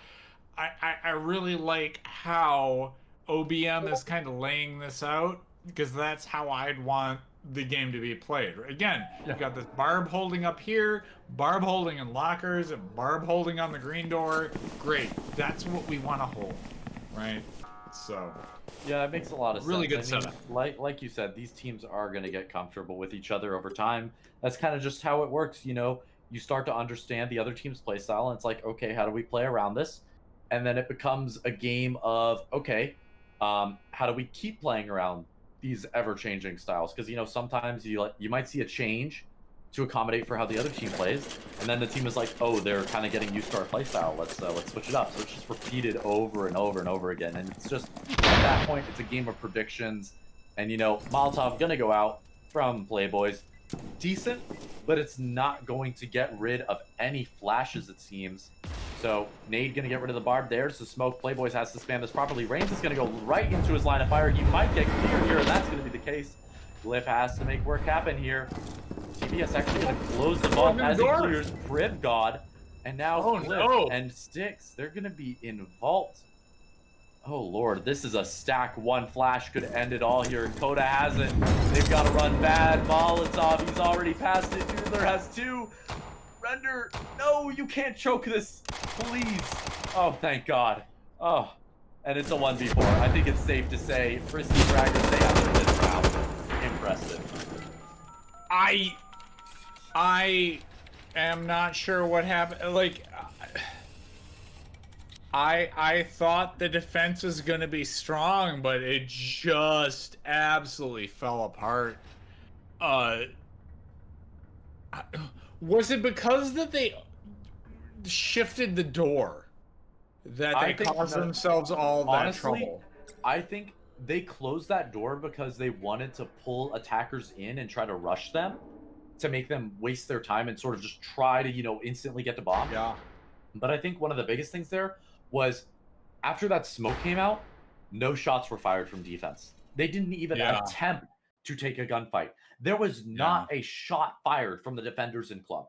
I really like how OBM is kind of laying this out because that's how I'd want the game to be played. Again, Yeah. you got this barb holding up here, barb holding in lockers, and barb holding on the green door. Great. That's what we want to hold, right? So, Yeah, it makes a lot of really sense. good setup. Like you said, these teams are going to get comfortable with each other over time. That's kind of just how it works. You start to understand the other team's play style, and it's like, okay, how do we play around this? And then it becomes a game of, okay, how do we keep playing around these ever-changing styles? Because sometimes you might see a change to accommodate for how the other team plays, and then the team is like, oh, they're kind of getting used to our play style. Let's switch it up. So it's just repeated over and over and over again, and it's just at that point, it's a game of predictions. And Molotov gonna go out from Playboys, decent, but it's not going to get rid of any flashes, it seems. So Nade gonna get rid of the barb. There's the smoke. Playboys has to spam this properly. Reigns is gonna go right into his line of fire. He might get clear here, and that's gonna be the case. Glyph has to make work happen here. TBS actually gonna close the bomb as he clears Priv God. And now Glyph and Styx, they're gonna be in vault. Oh lord, this is a stack. One flash could end it all here. Coda has it. They've got to run bad. Molotov, he's already passed it. Noodler has two. Render, no, you can't choke this. Please. Oh, thank God. Oh, and it's a 1v4. I think it's safe to say Frisky Fraggers, they have to this round. Impressive. I am not sure what happened. Like, I thought the defense was going to be strong, but it just absolutely fell apart. Was it because that they shifted the door that they caused themselves all that trouble? I think they closed that door because they wanted to pull attackers in and try to rush them to make them waste their time and sort of just try to, instantly get the bomb. Yeah. But I think one of the biggest things there was after that smoke came out, no shots were fired from defense. They didn't even attempt to take a gunfight. There was not a shot fired from the defenders in club.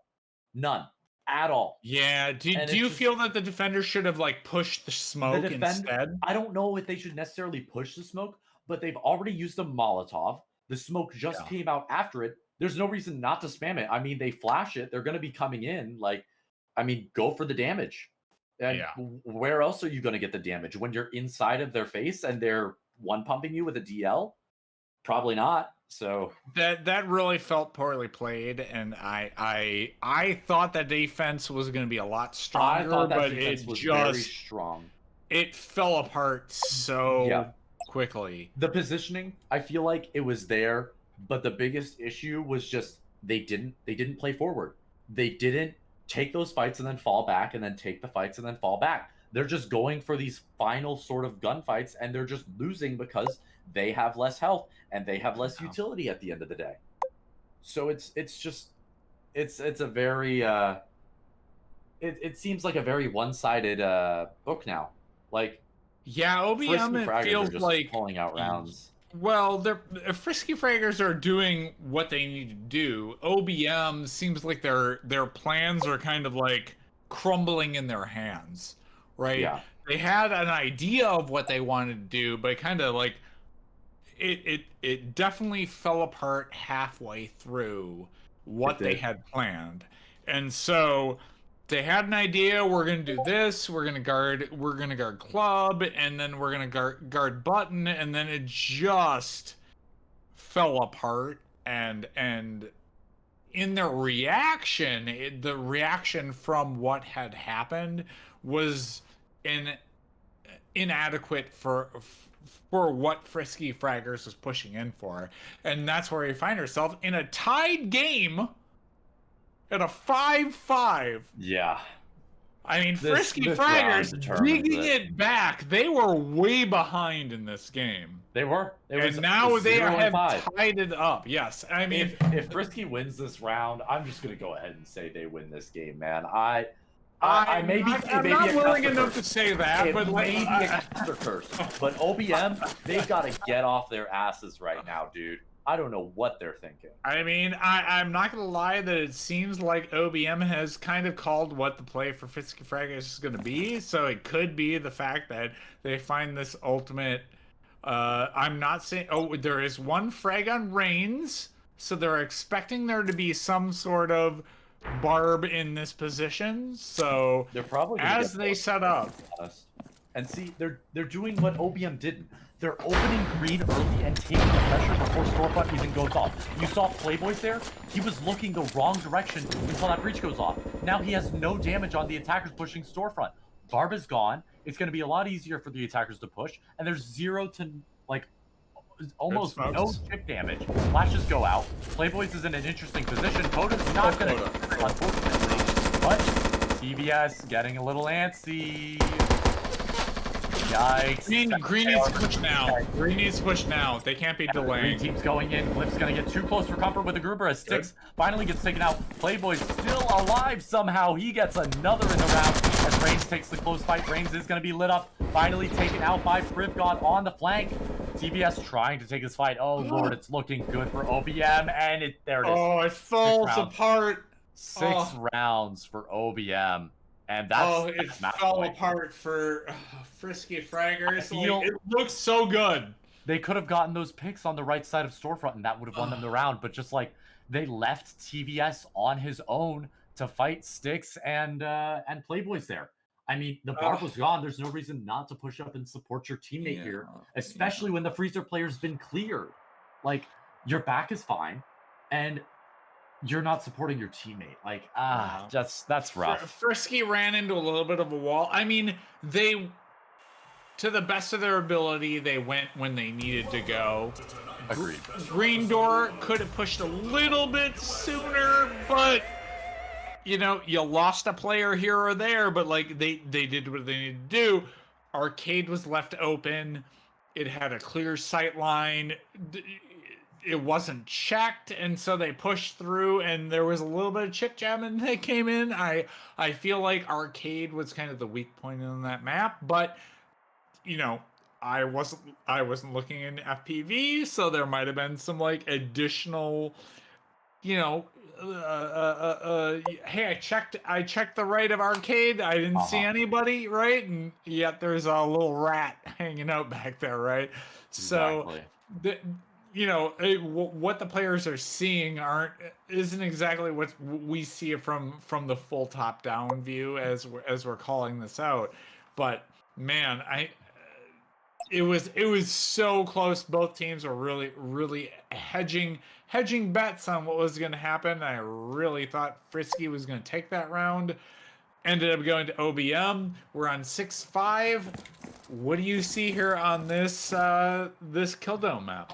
None. At all. Yeah. Do you feel that the defenders should have pushed the smoke instead? I don't know if they should necessarily push the smoke, but they've already used a Molotov. The smoke just came out after it. There's no reason not to spam it. I mean, they flash it. They're going to be coming in. Go for the damage. And where else are you going to get the damage? When you're inside of their face and they're one pumping you with a DL? Probably not. So that really felt poorly played, and I thought that defense was going to be a lot I stronger, thought that but defense it was very just strong. it fell apart Yeah. so quickly. The positioning, I feel like it was there, but the biggest issue was just they didn't play forward. They didn't take those fights and then fall back and then take the fights and then fall back. They're just going for these final sort of gunfights and they're just losing because they have less health and they have less utility at the end of the day. So it's just it's a very it seems like a very one-sided book now. Like Yeah, Frisky OBM, it Fraggers are feels just like, pulling out rounds. well, they're Frisky Fraggers are doing what they need to do. OBM seems like their plans are kind of like crumbling in their hands, right? Yeah. They had an idea of what they wanted to do, but kind of like it definitely fell apart halfway through It what they did. had planned. And so they had an idea, we're going to do this, we're going to guard club, and then we're going to guard button, and then it just fell apart. And in their reaction, the reaction from what had happened was inadequate for what Frisky Fraggers was pushing in for. And that's where we find ourselves in a tied game at a 5-5. Yeah. I mean, This- Frisky this round Fraggers determines digging it. it back. They were way behind in this game. They were. It was And now they 0-5. have tied it up. Yes. I mean, If Frisky wins this round, I'm just gonna go ahead and say they win this game, man. I may be I'm not willing enough to say that, it but may like, be a caster curse. But OBM, they've got to get off their asses right now, dude. I don't know what they're thinking. I mean, I'm not gonna lie that it seems like OBM has kind of called what the play for Frisky Fraggers is gonna be. So it could be the fact that they find this ultimate. I'm not saying. Oh, there is one frag on Reigns, so they're expecting there to be some sort of barb in this position. So They're probably gonna as get they both, set to be up. honest. And see, they're doing what OBM didn't. They're opening green early and taking the pressure before Storefront even goes off. You saw Playboy's there? He was looking the wrong direction until that breach goes off. Now he has no damage on the attackers pushing Storefront. Barb is gone. It's going to be a lot easier for the attackers to push, and there's 0 to, like, almost no chip damage. Flashes go out. Playboy's is in an interesting position. Pota's not going to, unfortunately. But TBS getting a little antsy. Yikes. Green needs to push now. Green needs to push now. They can't be Green delaying. team's going in. Cliff's gonna get too close for comfort with the grouper as Styx finally gets taken out. Playboy's still alive somehow. He gets another in the round as Reigns takes the close fight. Reigns is gonna be lit up. Finally taken out by FrivGod on the flank. TBS trying to take this fight. Oh lord, it's looking good for OBM, and there it is. Oh, it falls apart. 6 rounds for OBM. And that's it match fell point. apart for Frisky Fraggers. I feel- Like, it looks so good. They could have gotten those picks on the right side of Storefront, and that would have won them the round. But just like they left TVS on his own to fight Styx and Playboy's there. I mean, the barb was gone. There's no reason not to push up and support your teammate here, especially when the freezer player's been cleared. Like your back is fine, and you're not supporting your teammate. Like, that's rough. Frisky ran into a little bit of a wall. I mean, they, to the best of their ability, they went when they needed to go. Agreed. Green door could have pushed a little bit sooner, but you know, you lost a player here or there, but like they did what they needed to do. Arcade was left open. It had a clear sight line. It wasn't checked, and so they pushed through, and there was a little bit of chip jamming that came in. I feel like Arcade was kind of the weak point on that map, but you know, I wasn't looking in FPV, so there might have been some like additional, you know, hey, I checked the right of Arcade. I didn't see anybody, right? And yet there's a little rat hanging out back there, right? So you know, what the players are seeing isn't exactly what we see from the full top down view as we're calling this out. But man, It was so close. Both teams were really hedging bets on what was going to happen. I really thought Frisky was going to take that round. Ended up going to OBM. We're on 6-5. What do you see here on this this Kildome map?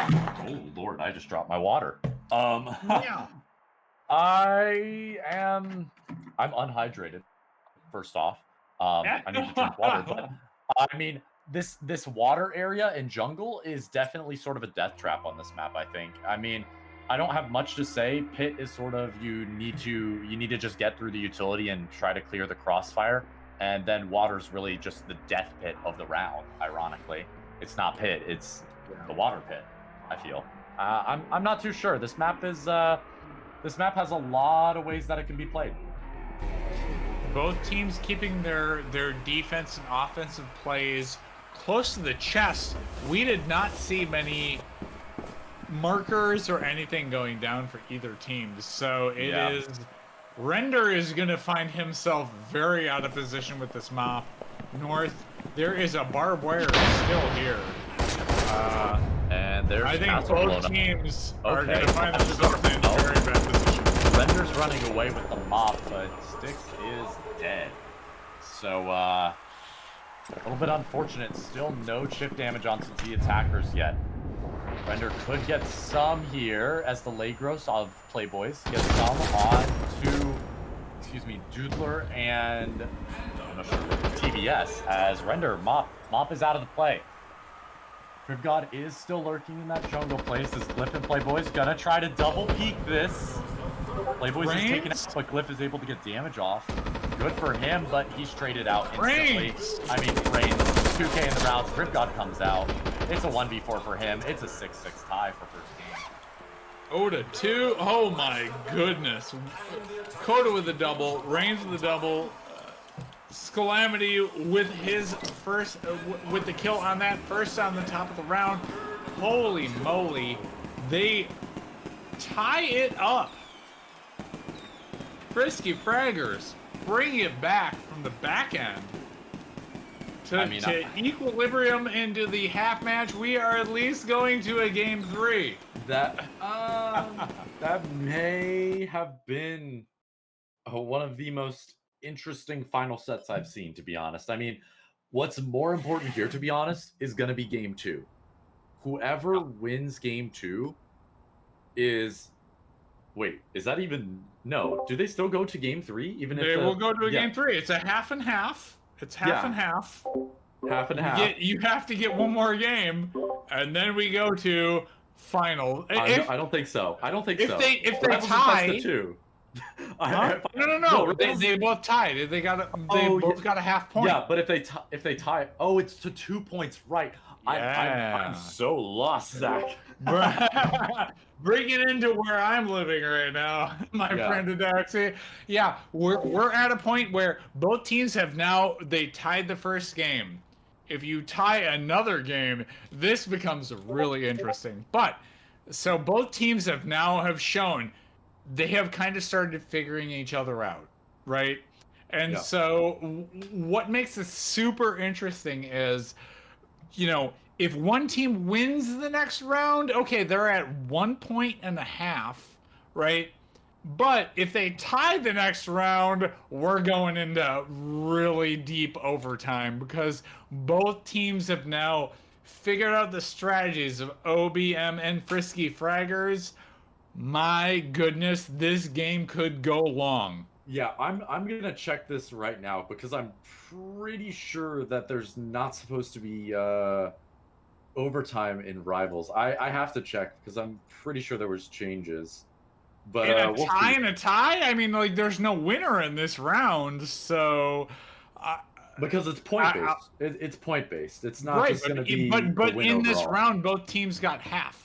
Oh Lord, I just dropped my water. Yeah. I'm unhydrated. First off, I need to drink water. But I mean, this water area and jungle is definitely sort of a death trap on this map. I think. I mean, I don't have much to say. Pit is sort of you need to just get through the utility and try to clear the crossfire, and then water's really just the death pit of the round. Ironically, it's not pit; it's the water pit. I feel. I'm not too sure. This map has a lot of ways that it can be played. Both teams keeping their defense and offensive plays close to the chest. We did not see many markers or anything going down for either team. So it is Render is going to find himself very out of position with this mop. North, there is a barbed wire still here. And there's I think both teams are going to find themselves in very bad position. Render's running away with the mop, but Styx is dead. So, a little bit unfortunate. Still no chip damage onto the attackers yet. Render could get some here as the Lagros of Playboys gets some on to, Doodler and TBS as Render Mop is out of the play. Krivgod is still lurking in that jungle place as Glyph and Playboys gonna try to double peek this. Playboys is taken out, but Glyph is able to get damage off. Good for him, but he's traded out instantly. I mean, Rain, 2K in the rounds. Krivgod comes out. It's a 1v4 for him. It's a 6-6 tie for first game. 0-2. Oh my goodness. Coda with a double. Reigns with a double. Scalamity with his first, with the kill on that first on the top of the round. Holy moly. They tie it up. Frisky Fraggers bring it back from the back end. To equilibrium into the half match, we are at least going to a game 3. That may have been one of the most interesting final sets I've seen, to be honest. I mean, what's more important here, to be honest, is going to be game 2. Whoever wins game 2 is... Wait, is that even... No. Do they still go to game 3? Even if they will go to a game 3. It's a half and half. It's half and half. Half and half. You have to get one more game, and then we go to final. I don't think so. I don't think so. If they tie... The two. No. They both tied. They both got a half point. Yeah, but if they tie, it's to 2 points, right? Yeah. I'm so lost, Zach. Bring it into where I'm living right now, my friend Adaxi. Yeah, we're at a point where both teams have now tied the first game. If you tie another game, this becomes really interesting. But so both teams have shown they have kind of started figuring each other out, right? And so what makes this super interesting is, if one team wins the next round, okay, they're at 1.5 points, right? But if they tie the next round, we're going into really deep overtime because both teams have now figured out the strategies of OBM and Frisky Fraggers. My goodness, this game could go long. Yeah, I'm gonna check this right now because I'm pretty sure that there's not supposed to be overtime in Rivals. I have to check because I'm pretty sure there was changes. But in a tie? I mean, there's no winner in this round, so because it's point based. It's point based. It's not just going to be. But in this round, both teams got half.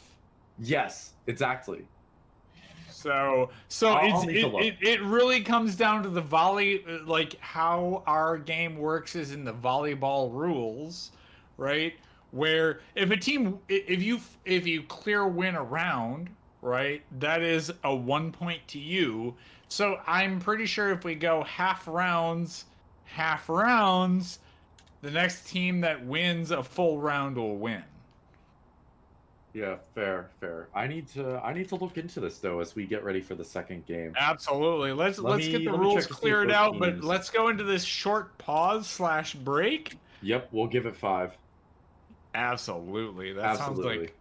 Yes, exactly. So it really comes down to the volley, like how our game works is in the volleyball rules, right? Where if you clear win a round, right, that is a 1 point to you. So I'm pretty sure if we go half rounds, the next team that wins a full round will win. Yeah, fair. I need to look into this though as we get ready for the second game. Absolutely. Let's get the let me rules check to see if cleared both out, but teams- let's go into this short pause / break. Yep, we'll give it 5. Absolutely. That Absolutely. sounds like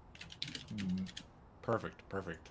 perfect.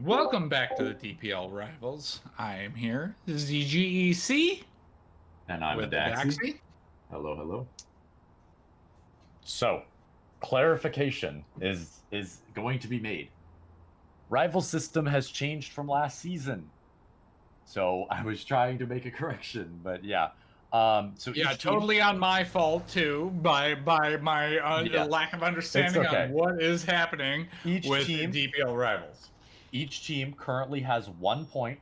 Welcome back to the DPL Rivals. I am here, ZGEC, And I'm with Daxi. Hello, hello. So, clarification is going to be made. Rival system has changed from last season. So I was trying to make a correction, but yeah. So Yeah, each team, totally on my fault too, by my Yeah. lack of understanding okay. on what is happening Each with team- DPL Rivals. each team currently has 1 point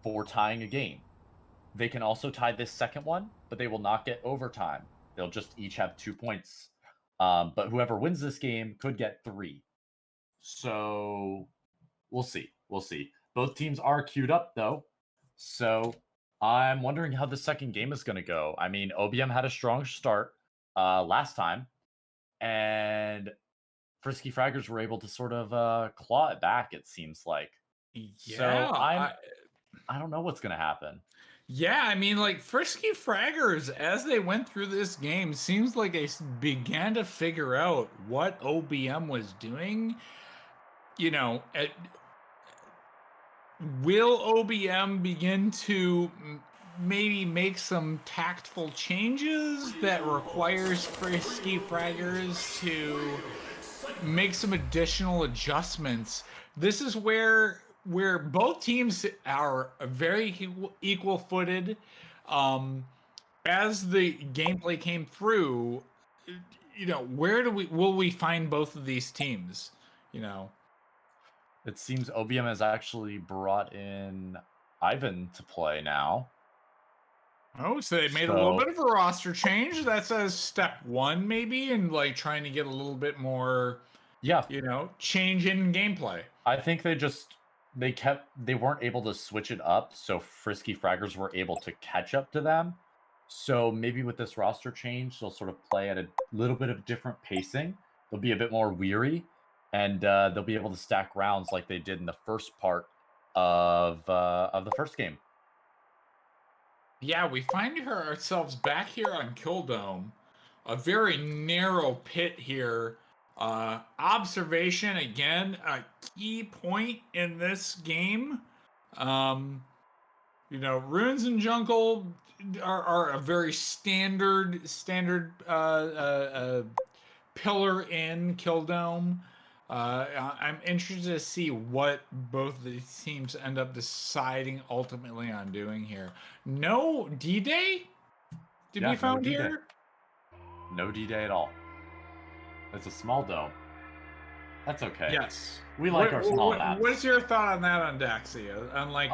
for tying a game. They can also tie this second one, but they will not get overtime. They'll just each have 2 points. But whoever wins this game could get 3. So we'll see. We'll see. Both teams are queued up though. So I'm wondering how the second game is going to go. I mean, OBM had a strong start last time, and Frisky Fraggers were able to sort of claw it back, it seems like. Yeah, So I don't know what's going to happen. yeah, I mean, like, Frisky Fraggers, as they went through this game, seems like they began to figure out what OBM was doing. You know, will OBM begin to maybe make some tactful changes that requires Frisky Fraggers to make some additional adjustments? This is where both teams are very equal-footed. As the gameplay came through, you know, where will we find both of these teams? You know, It seems OBM has actually brought in Ivan to play now. oh, so they made a little bit of a roster change. That says step one, maybe, and like trying to get a little bit more, Yeah, you know, change in gameplay. I think they weren't able to switch it up, so Frisky Fraggers were able to catch up to them. So maybe with this roster change, they'll sort of play at a little bit of different pacing. They'll be a bit more weary, and they'll be able to stack rounds like they did in the first part of the first game. Yeah, we find ourselves back here on Killdome, a very narrow pit here. Observation, again, a key point in this game. You know, Runes and Jungle are a very standard pillar in Killdome. I'm interested to see what both of these teams end up deciding ultimately on doing here. No D-Day to Yeah, be no found D-Day. here? No D-Day at all. It's a small dome. That's okay. Yes. We like our small maps. What's your thought on that, on Daxia? On like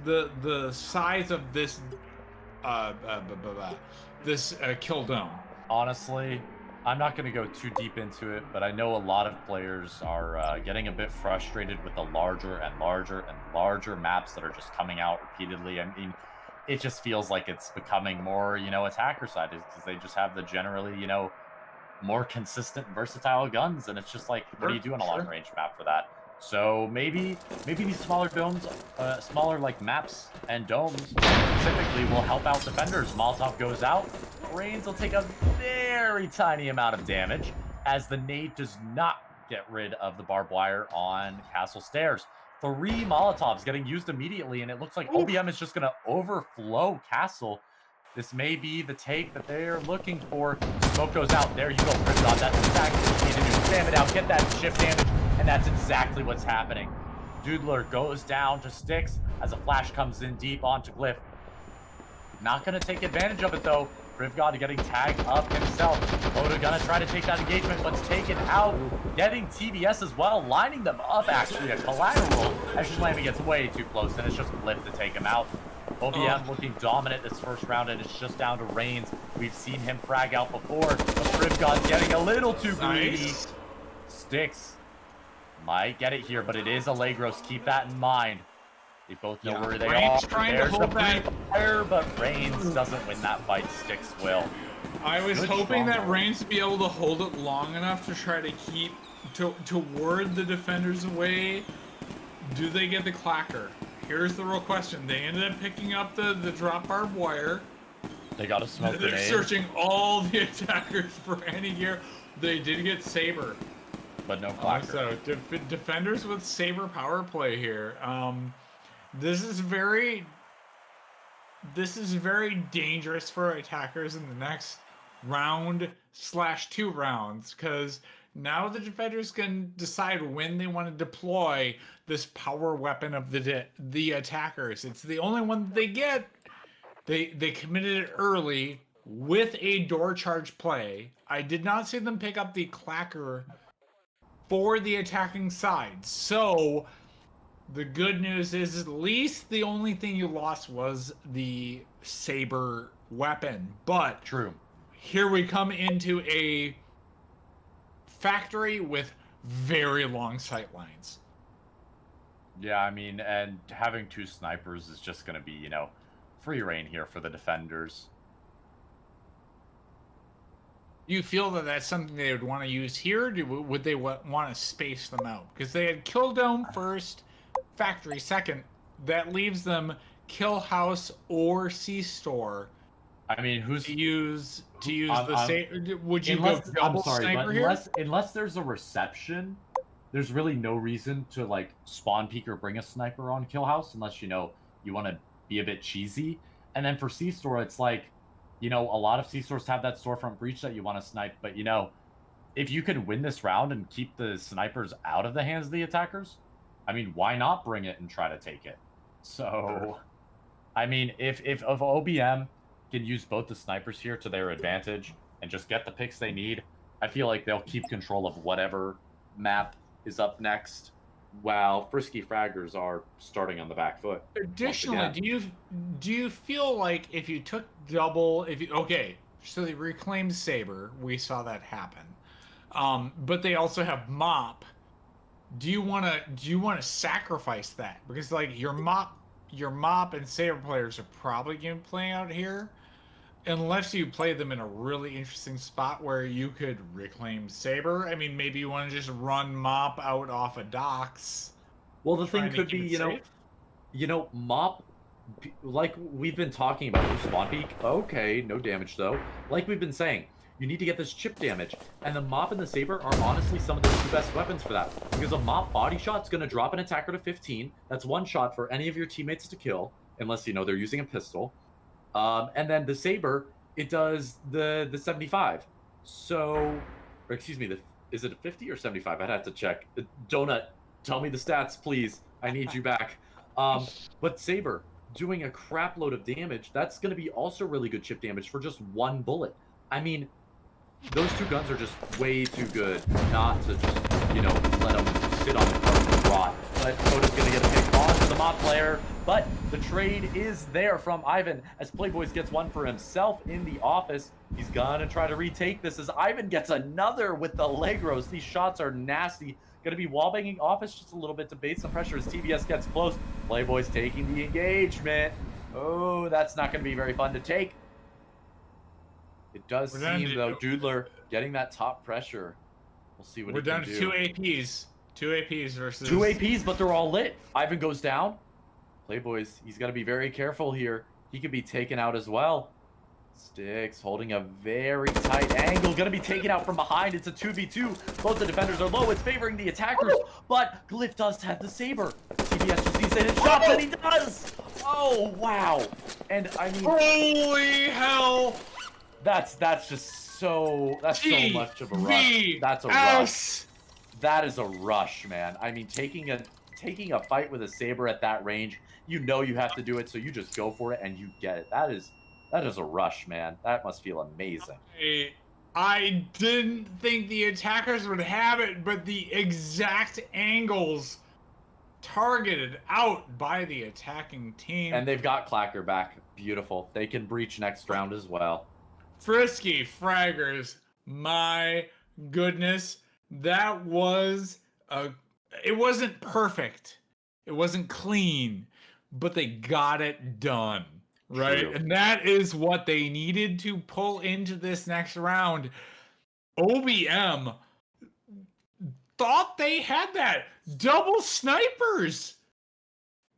the size of this kill dome? Honestly, I'm not going to go too deep into it, but I know a lot of players are getting a bit frustrated with the larger and larger and larger maps that are just coming out repeatedly. I mean, it just feels like it's becoming more, you know, attacker side, because they just have the generally, you know, more consistent, versatile guns, and it's just like, what do you do on a long-range map for that? So maybe these smaller domes, smaller like maps and domes specifically will help out defenders. Molotov goes out, Reigns will take a very tiny amount of damage as the nade does not get rid of the barbed wire on Castle Stairs. 3 Molotovs getting used immediately, and it looks like OBM is just going to overflow Castle. This may be the take that they're looking for. Smoke goes out. There you go, Priscon. That's exactly what you need to do. Spam it out. Get that shift damage. And that's exactly what's happening. Doodler goes down to Styx as a flash comes in deep onto Glyph. Not going to take advantage of it, though. Privgod getting tagged up himself. Oda going to try to take that engagement, but's taken out. Getting TBS as well. Lining them up, actually. A collateral as Slammy gets way too close, and it's just Glyph to take him out. OBM looking dominant this first round, and it's just down to Reigns. We've seen him frag out before, but Privgod's getting a little too greedy. Styx might get it here, but it is Allegros. Keep that in mind. They both know where they Reigns are. trying There's to the hold that. fire, but Reigns doesn't win that fight. Styx will. I was Good hoping that stronghold. Reigns to be able to hold it long enough to try to keep to ward the defenders away. Do they get the clacker? Here's the real question. They ended up picking up the drop barbed wire. They got a smoke They're grenade, searching all the attackers for any gear. They did get Saber. but no clacker. So defenders with saber power play here. This is very dangerous for attackers in the next round/2 rounds, because now the defenders can decide when they want to deploy this power weapon of the attackers. It's the only one that they get. They committed it early with a door charge play. I did not see them pick up the clacker for the attacking side. So the good news is at least the only thing you lost was the saber weapon. But True. here we come into a factory with very long sight lines. Yeah, I mean, and having 2 snipers is just going to be, free reign here for the defenders. Do you feel that that's something they would want to use here? Would they want to space them out? Because they had Kill Dome first, Factory second. That leaves them Kill House or C-Store. I mean, who's to use the same? Would you go double sniper here? Unless there's a reception, there's really no reason to like spawn peek or bring a sniper on Kill House unless you want to be a bit cheesy. And then for C-Store, it's like, a lot of C-Stores have that storefront breach that you want to snipe, but if you can win this round and keep the snipers out of the hands of the attackers, I mean, why not bring it and try to take it? So, I mean, if OBM can use both the snipers here to their advantage and just get the picks they need, I feel like they'll keep control of whatever map is up next, while Frisky Fraggers are starting on the back foot. Additionally, do you feel like if you took double, so they reclaimed Saber, we saw that happen, but they also have Mop. Do you want to sacrifice that, because like your Mop and Saber players are probably going to be playing out here, unless you play them in a really interesting spot where you could reclaim Saber. I mean, maybe you want to just run Mop out off of docks. Well, the thing could be, Mop, like we've been talking about with spawn peek. Okay, no damage though. Like we've been saying, you need to get this chip damage, and the Mop and the Saber are honestly some of the 2 best weapons for that. Because a Mop body shot's gonna drop an attacker to 15. That's 1 shot for any of your teammates to kill, unless they're using a pistol. And then the Saber, it does the 75. So, or excuse me, is it a 50 or 75? I'd have to check. Donut, tell me the stats, please. I need you back. But Saber, doing a crap load of damage, that's going to be also really good chip damage for just 1 bullet. I mean, those 2 guns are just way too good not to just, let them sit on the carpet and rot. But Coda's going to get a pick onto the Mop player. But the trade is there from Ivan as Playboys gets 1 for himself in the office. He's gonna try to retake this as Ivan gets another with the leg roast. These shots are nasty. Gonna be wallbanging office just a little bit to bait some pressure as TBS gets close. Playboys taking the engagement. Oh, that's not gonna be very fun to take. It does seem though, Doodler getting that top pressure. We'll see what we're he can do. We're down to 2 APs. 2 APs versus... 2 APs, but they're all lit. Ivan goes down. Playboys, he's got to be very careful here. He could be taken out as well. Sticks holding a very tight angle. Going to be taken out from behind. It's a 2v2. Both the defenders are low. It's favoring the attackers. But Glyph does have the Saber. TBS just sees it and shots, and he does. Oh, wow. And I mean... Holy hell. That's just so... That's so much of a rush. That's a rush. That is a rush, man. I mean, taking a fight with a Saber at that range, you have to do it, so you just go for it and you get it. That is a rush, man. That must feel amazing. I didn't think the attackers would have it, but the exact angles targeted out by the attacking team. And they've got Clacker back. Beautiful. They can breach next round as well. Frisky Fraggers, my goodness. That was it wasn't perfect. It wasn't clean, but they got it done, right? True. And that is what they needed to pull into this next round. OBM thought they had that. Double snipers.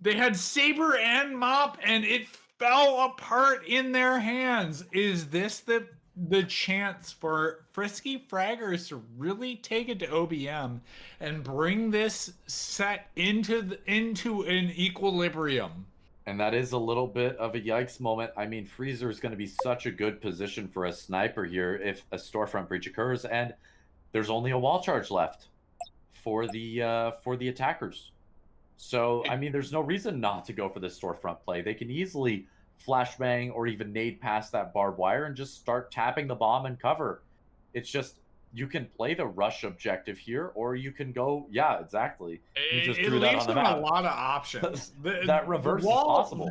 They had Saber and Mop, and it fell apart in their hands. Is this the the chance for Frisky Fraggers to really take it to OBM and bring this set into an equilibrium. And that is a little bit of a yikes moment. I mean, Freezer is going to be such a good position for a sniper here if a storefront breach occurs, and there's only a wall charge left for the attackers. So I mean, there's no reason not to go for this storefront play. They can easily flashbang or even nade past that barbed wire and just start tapping the bomb and cover. It's just you can play the rush objective here, or you can go, yeah, exactly. You just It drew that leaves on the them map. a lot of options. That reverse is possible.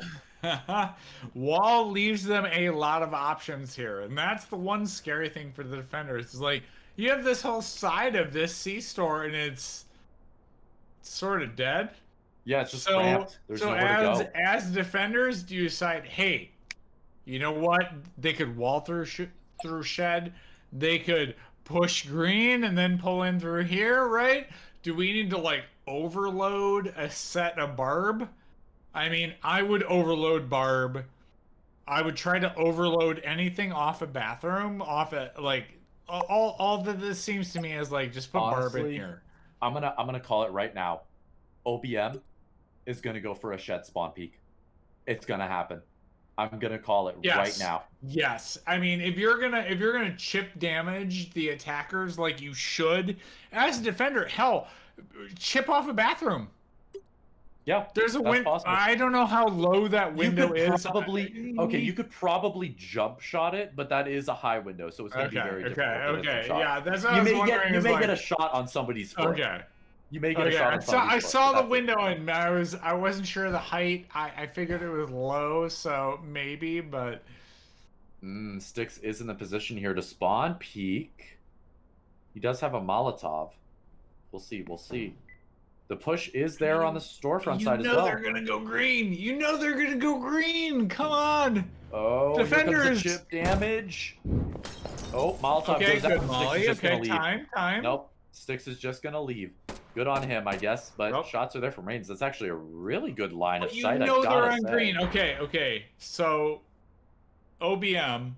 Wall leaves them a lot of options here, and that's the one scary thing for the defenders. Is like you have this whole side of this C store, and it's sort of dead. Yeah, it's just ramped. There's nowhere to go. As defenders, do you decide, hey, you know what? They could wall through shed. They could push green and then pull in through here, right? Do we need to like overload a set of barb? I mean, I would overload barb. I would try to overload anything off a bathroom, off a like all that this seems to me is like just put Honestly, barb in here. I'm gonna call it right now. OBM is gonna go for a shed spawn peak. It's gonna happen. I'm gonna call it right now. Yes. I mean, if you're gonna chip damage the attackers like you should, as a defender, hell, chip off a bathroom. Yeah, there's a window. I don't know how low that window is. You could probably jump shot it, but that is a high window, so it's gonna be very difficult. Okay. Yeah, that's what I was wondering. You may get a shot on somebody's foot. Okay. You may get a shot on somebody's foot. I saw the window and I wasn't sure the height. I figured it was low, so maybe, but Styx is in the position here to spawn peek. He does have a Molotov. We'll see. The push is there on the storefront side as well. You know they're gonna go green. Come on. Oh, defenders. Here comes the chip damage. Oh, Molotov goes good out. Molly. Styx is just gonna leave. Time. Nope. Styx is just gonna leave. Good on him, I guess. But shots are there from range. That's actually a really good line of sight. You know they're on green. Okay. So, OBM.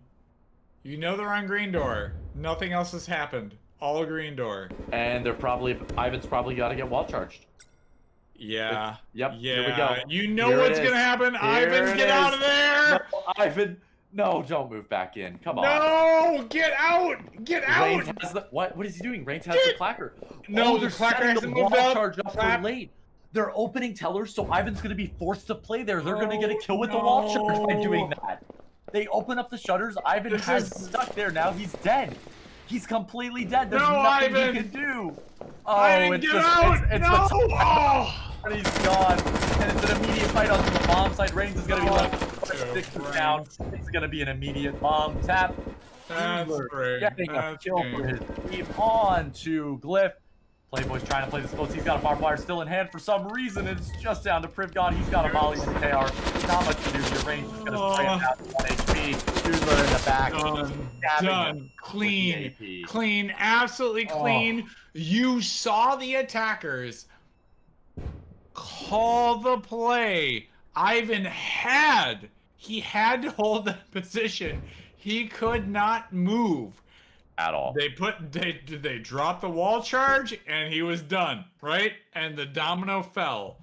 You know they're on green door. Nothing else has happened. All green door. And Ivan's probably got to get wall charged. Yeah. Here we go. You know what's going to happen. Ivan, get out of there. No, Ivan, no, don't move back in. Come on. No, get out. Rain has what is he doing? Rain has the clacker. No, they're clacker setting the wall charge up for late. They're opening tellers, so Ivan's going to be forced to play there. They're going to get a kill with the wall charge by doing that. They open up the shutters. Ivan has stuck there. Now he's dead. He's completely dead. There's nothing he can do. Oh, Ivan, get out! And he's gone. And it's an immediate fight on the bomb side. Reigns is going to be left. Styx is down. It's going to be an immediate bomb tap. Getting a kill for his team on to Glyph. Playboy's trying to play this close. He's got a barbed wire still in hand for some reason. It's just down to Privgod. He's got a molly in the KR. Not much to do here. Range is going to spray him out to 1 HP. Doodler in the back. Done. Clean. Absolutely clean. You saw the attackers call the play. Ivan had to hold that position. He could not move at all. They dropped the wall charge and he was done, right? And the domino fell.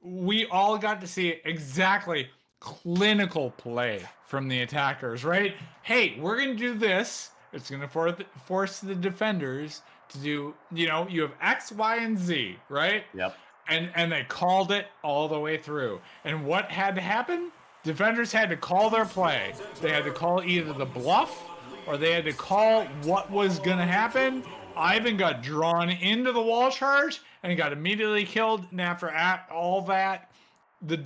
We all got to see exactly clinical play from the attackers, right? Hey, we're gonna do this. It's gonna force the defenders to do, you have X, Y, and Z, right? Yep. And they called it all the way through. And what had to happen? Defenders had to call their play. They had to call either the bluff or they had to call what was going to happen. Ivan got drawn into the wall charge and he got immediately killed. And after all that, the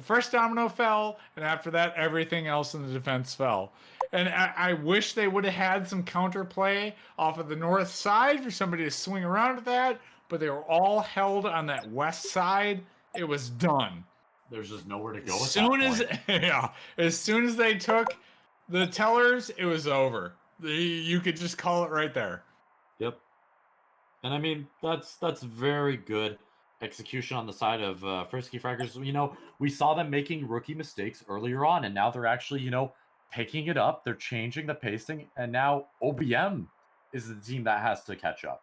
first domino fell. And after that, everything else in the defense fell. And I wish they would have had some counterplay off of the north side for somebody to swing around at that. But they were all held on that west side. It was done. There's just nowhere to go. As soon as they took the tellers, it was over. You could just call it right there. Yep. And I mean, that's very good execution on the side of Frisky Fraggers. We saw them making rookie mistakes earlier on, and now they're actually, picking it up. They're changing the pacing, and now OBM is the team that has to catch up.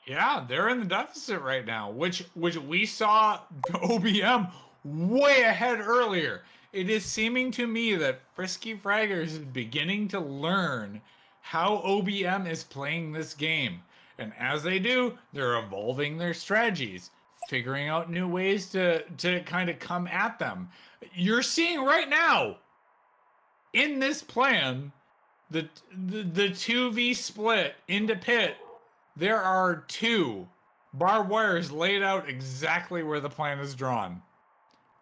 Yeah, they're in the deficit right now, which we saw OBM way ahead earlier. It is seeming to me that Frisky Fraggers is beginning to learn how OBM is playing this game. And as they do, they're evolving their strategies, figuring out new ways to kind of come at them. You're seeing right now in this plan the 2v split into pit. There are 2 barbed wires laid out exactly where the plan is drawn.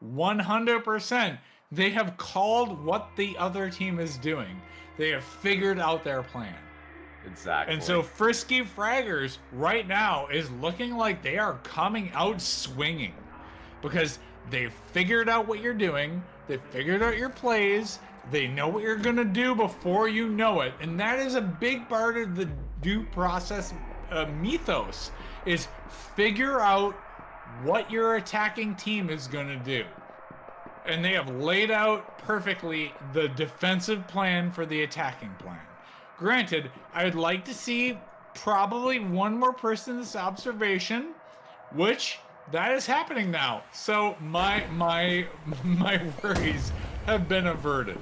100%. They have called what the other team is doing. They have figured out their plan. Exactly. And so Frisky Fraggers right now is looking like they are coming out swinging because they've figured out what you're doing. They've figured out your plays. They know what you're going to do before you know it. And that is a big part of the due process mythos, is figure out what your attacking team is going to do. And they have laid out perfectly the defensive plan for the attacking plan. Granted, I would like to see probably one more person in this observation, which that is happening now. So my worries have been averted.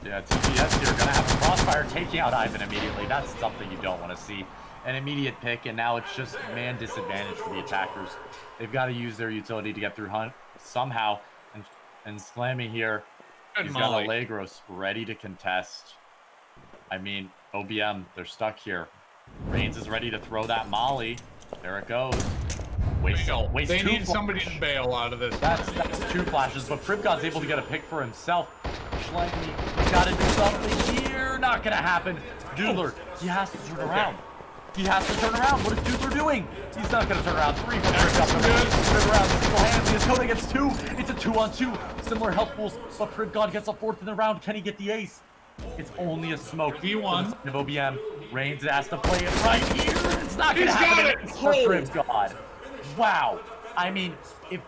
Yeah, TPS here gonna have a crossfire taking out Ivan immediately. That's something you don't want to see. An immediate pick, and now it's just man disadvantage for the attackers. They've got to use their utility to get through Hunt somehow. And Slammy here, he's got Allegros ready to contest. I mean, OBM, they're stuck here. Reigns is ready to throw that molly. There it goes. They need somebody to bail out of this. That's 2 flashes, but Pripgod's able to get a pick for himself. Schlenky, got to do something here. Not gonna happen. Doodler, he has to turn around. He has to turn around. What is Doodler doing? He's not gonna turn around. 3 for Pripgod. Turn around. Single-handedly. His Kona gets 2. It's a 2-on-2. Similar health pools, but Pripgod gets a 4th in the round. Can he get the ace? It's only a smoke. V1 of OBM. Reigns has to play it right here. It's not gonna happen for Pripgod. Wow. I mean, if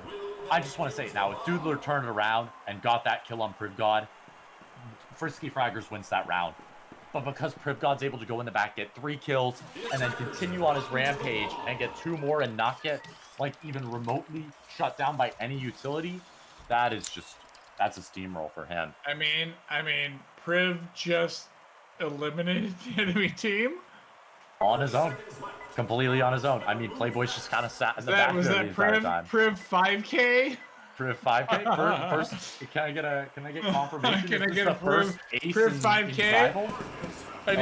I just want to say now, if Doodler turned around and got that kill on Pripgod, Frisky Fraggers wins that round. But because Pripgod's able to go in the back, get 3 kills, and then continue on his rampage and get 2 more and not get like even remotely shut down by any utility, that's a steamroll for him. I mean, Priv just eliminated the enemy team on his own. Completely on his own. I mean, Playboy's just kind of sat in the back there the entire time. Priv 5K? Priv 5K? First, can I get confirmation? Can I get a Priv 5K? I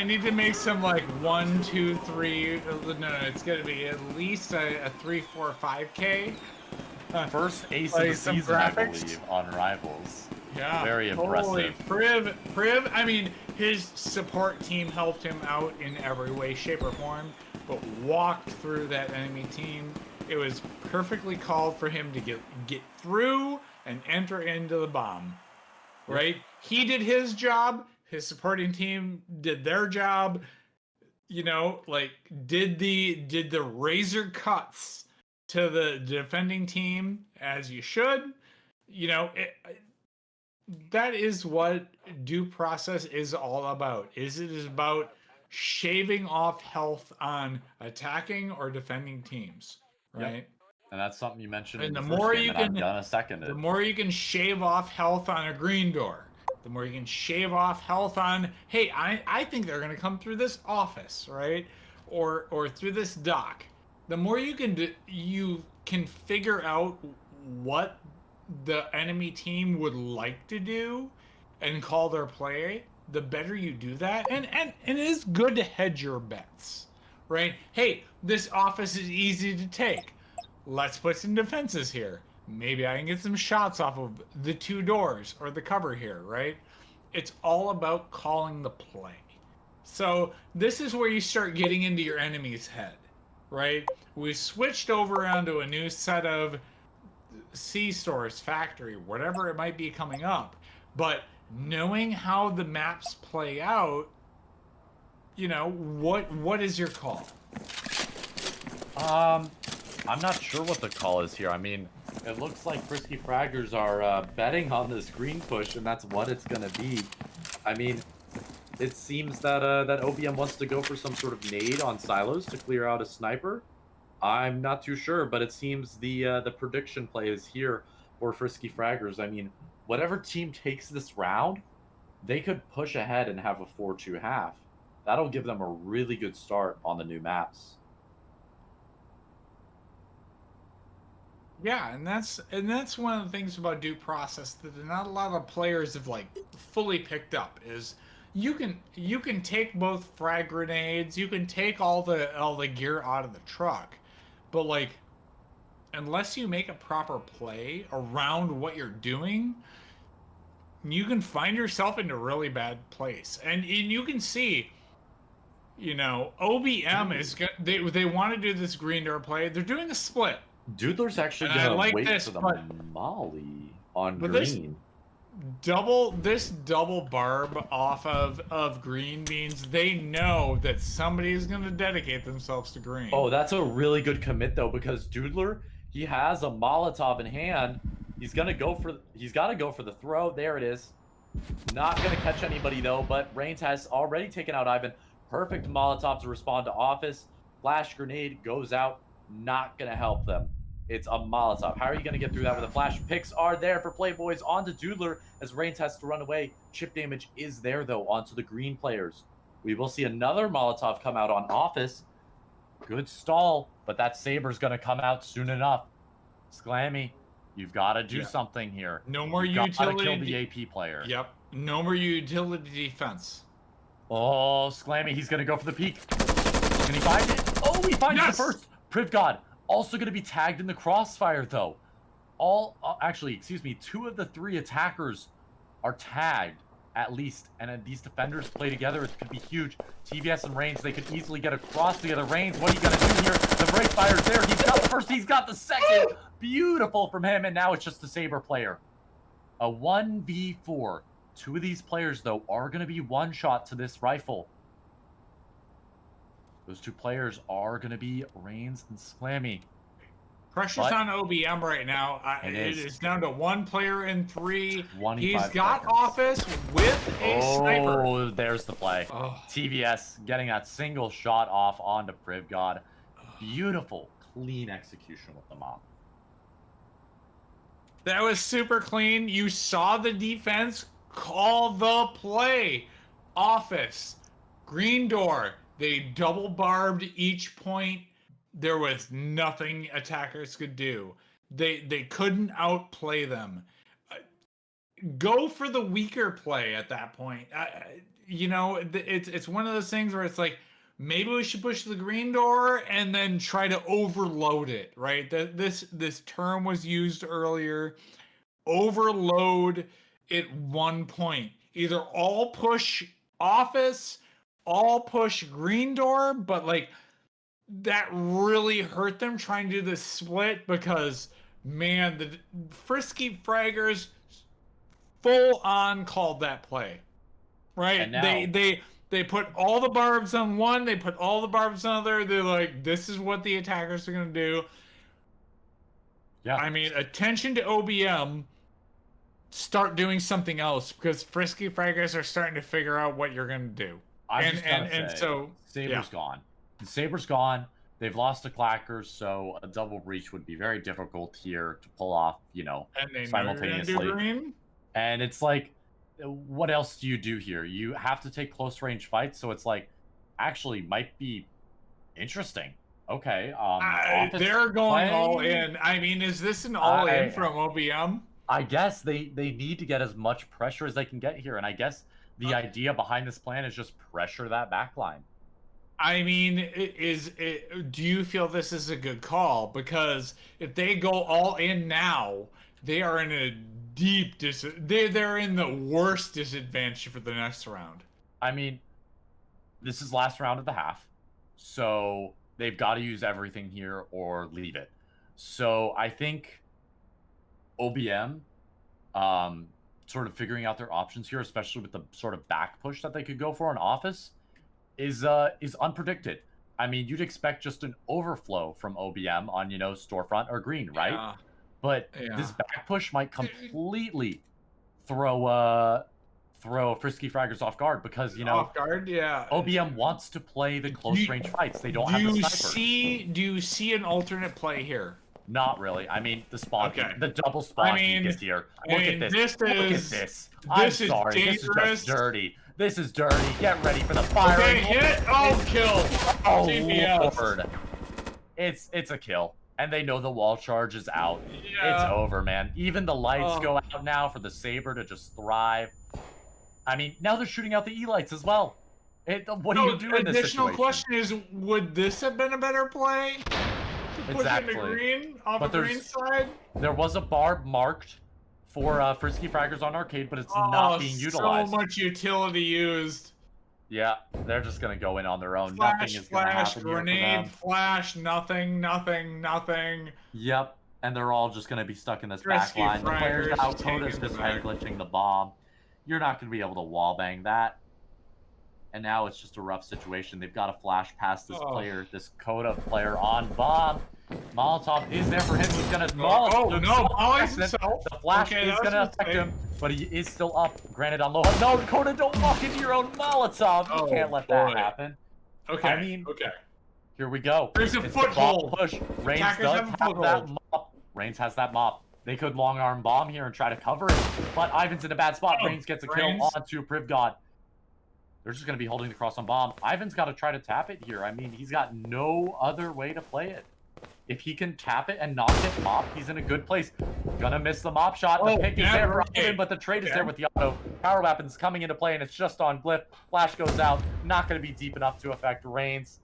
need to make some like 1, 2, 3. No, it's gonna be at least a 3, 4, 5K. First ace of the season, I believe, on Rivals. Yeah, very impressive. Holy Priv. I mean, his support team helped him out in every way, shape, or form, but walked through that enemy team. It was perfectly called for him to get through and enter into the bomb. Right? He did his job. His supporting team did their job. You know, like did the razor cuts to the defending team as you should. You know, that is what due process is all about. It is about shaving off health on attacking or defending teams, right? Yep. And that's something you mentioned. And in the more you can, the more you can shave off health on a green door, the more you can shave off health on. Hey, I think they're gonna come through this office, right? Or through this dock. The more you can figure out what the enemy team would like to do and call their play, the better you do that. And it is good to hedge your bets, right? Hey, this office is easy to take. Let's put some defenses here. Maybe I can get some shots off of the 2 doors or the cover here, right? It's all about calling the play. So this is where you start getting into your enemy's head, right? We switched over onto a new set of C-stores, factory, whatever it might be coming up. But knowing how the maps play out, you know, what is your call? I'm not sure what the call is here. I mean, It looks like Frisky Fraggers are betting on this green push, and that's what it's gonna be. I mean, it seems that that OBM wants to go for some sort of nade on silos to clear out a sniper. I'm not too sure, but it seems the prediction play is here for Frisky Fraggers. I mean, whatever team takes this round, they could push ahead and have a 4-2 half. That'll give them a really good start on the new maps. Yeah, and that's one of the things about due process that not a lot of players have like fully picked up is you can take both frag grenades, you can take all the gear out of the truck, but like unless you make a proper play around what you're doing, you can find yourself in a really bad place. And you can see, you know, OBM is they want to do this green door play. They're doing a split. Doodler's actually And I gonna like wait this, for the but- molly on but green. This double barb off of green means they know that somebody is going to dedicate themselves to green. Oh, that's a really good commit though, because Doodler, he has a Molotov in hand. He's got to go for the throw. There it is. Not gonna catch anybody though, but Reigns has already taken out Ivan. Perfect Molotov to respond to Office. Flash grenade goes out. Not gonna help them. It's a Molotov. How are you gonna get through that with a flash? Picks are there for Playboys onto Doodler as Reigns has to run away. Chip damage is there though onto the green players. We will see another Molotov come out on Office. Good stall, but that Saber's gonna come out soon enough. Sclammy, you've got to do something here. No more You've gotta utility. kill the AP player. Yep. No more utility defense. Oh, Sclammy, he's gonna go for the peak. Can he find it? Oh, he finds the first. Privgod also gonna be tagged in the crossfire though. Actually, excuse me, 2 of the 3 attackers are tagged at least, and these defenders play together. It could be huge. TVS and Reigns, they could easily get across together. Reigns, what are you gonna do here? The break fire's there. He's got the first. He's got the second. Beautiful from him, and now it's just the Saber player. A 1v4. 2 of these players, though, are going to be one shot to this rifle. Those 2 players are going to be Reigns and Sclammy. Pressure's on OBM right now. It is down to 1 player in 3. He's got seconds. Office with a sniper. Oh, there's the play. Oh. TVS getting that single shot off onto Privgod. Beautiful, clean execution with the mop. That was super clean. You saw the defense call the play. Office, green door. They double barbed each point. There was nothing attackers could do. They couldn't outplay them. Go for the weaker play at that point. You know, it's one of those things where it's like, maybe we should push the green door and then try to overload it, right? This term was used earlier. Overload at one point. Either all push Office, all push green door, but like that really hurt them trying to do this split because man, the Frisky Fraggers full on called that play. Right? And now, they put all the barbs on one, they put all the barbs on the other. They're like, this is what the attackers are going to do. Yeah. I mean, attention to OBM. Start doing something else because Frisky Fraggers are starting to figure out what you're going to do. Saber's gone. The Saber's gone. They've lost the clackers, so a double breach would be very difficult here to pull off, you know, and they simultaneously. Know you're gonna do green? And it's like, what else do you do here? You have to take close range fights, so it's like, actually might be interesting. Okay. They're going all in. I mean, is this an all in from OBM? I guess they need to get as much pressure as they can get here, and I guess the idea behind this plan is just pressure that backline. I mean, do you feel this is a good call? Because if they go all in now, they are in a deep they're in the worst disadvantage for the next round. I mean, this is last round of the half, so they've got to use everything here or leave it. So I think OBM, sort of figuring out their options here, especially with the sort of back push that they could go for an Office, is unpredicted. I mean, you'd expect just an overflow from OBM on, you know, storefront or green, right? Yeah. but Yeah. this back push might completely throw Frisky Fraggers off guard because Off guard, yeah. OBM wants to play the close range fights. They don't have the sniper. Do you see an alternate play here? Not really. I mean, the spawn Okay. peek, the double spawn peek is here. Look at this. Look at this. I'm sorry. This is just dirty. This is dirty. Get ready for the fire. Okay, hit. Oh, kill. Oh, DPL. Lord. It's a kill. And they know the wall charge is out. Yeah. It's over, man. Even the lights go out now for the Saber to just thrive. I mean, now they're shooting out the E-lights as well. What do you do in this Additional situation? question is, would this have been a better play? To push Exactly. into green, off But the green side? There was a barb marked for Frisky Fraggers on arcade, but it's not being utilized. So much utility used. Yeah, they're just gonna go in on their own. Flash, Nothing is gonna flash, happen here for grenade, them. flash, nothing. Yep, and they're all just gonna be stuck in this Frisky back line. The players Fraggers out, Coda's taking just the head glitching the bomb. You're not gonna be able to wall bang that. And now it's just a rough situation. They've got to flash past this player, this Coda player on bomb. Molotov is there for him. He's gonna Molotov. The flash is gonna affect him, but he is still up. Granted on low. No, Coda, don't walk into your own Molotov. You can't let that happen. Okay. I mean, here we go. There's a It's foothold. The push. Reigns Attackers does have a have foothold. that mop. Reigns has that mop. They could long arm bomb here and try to cover it, but Ivan's in a bad spot. Reigns gets a kill onto Privgod. They're just going to be holding the cross on bomb. Ivan's got to try to tap it here. I mean, he's got no other way to play it. If he can tap it and not get mopped, he's in a good place. Gonna miss the mop shot. The pick is there for Ivan, but the trade is there with the auto. Power weapons coming into play, and it's just on Glyph. Flash goes out. Not going to be deep enough to affect Reigns.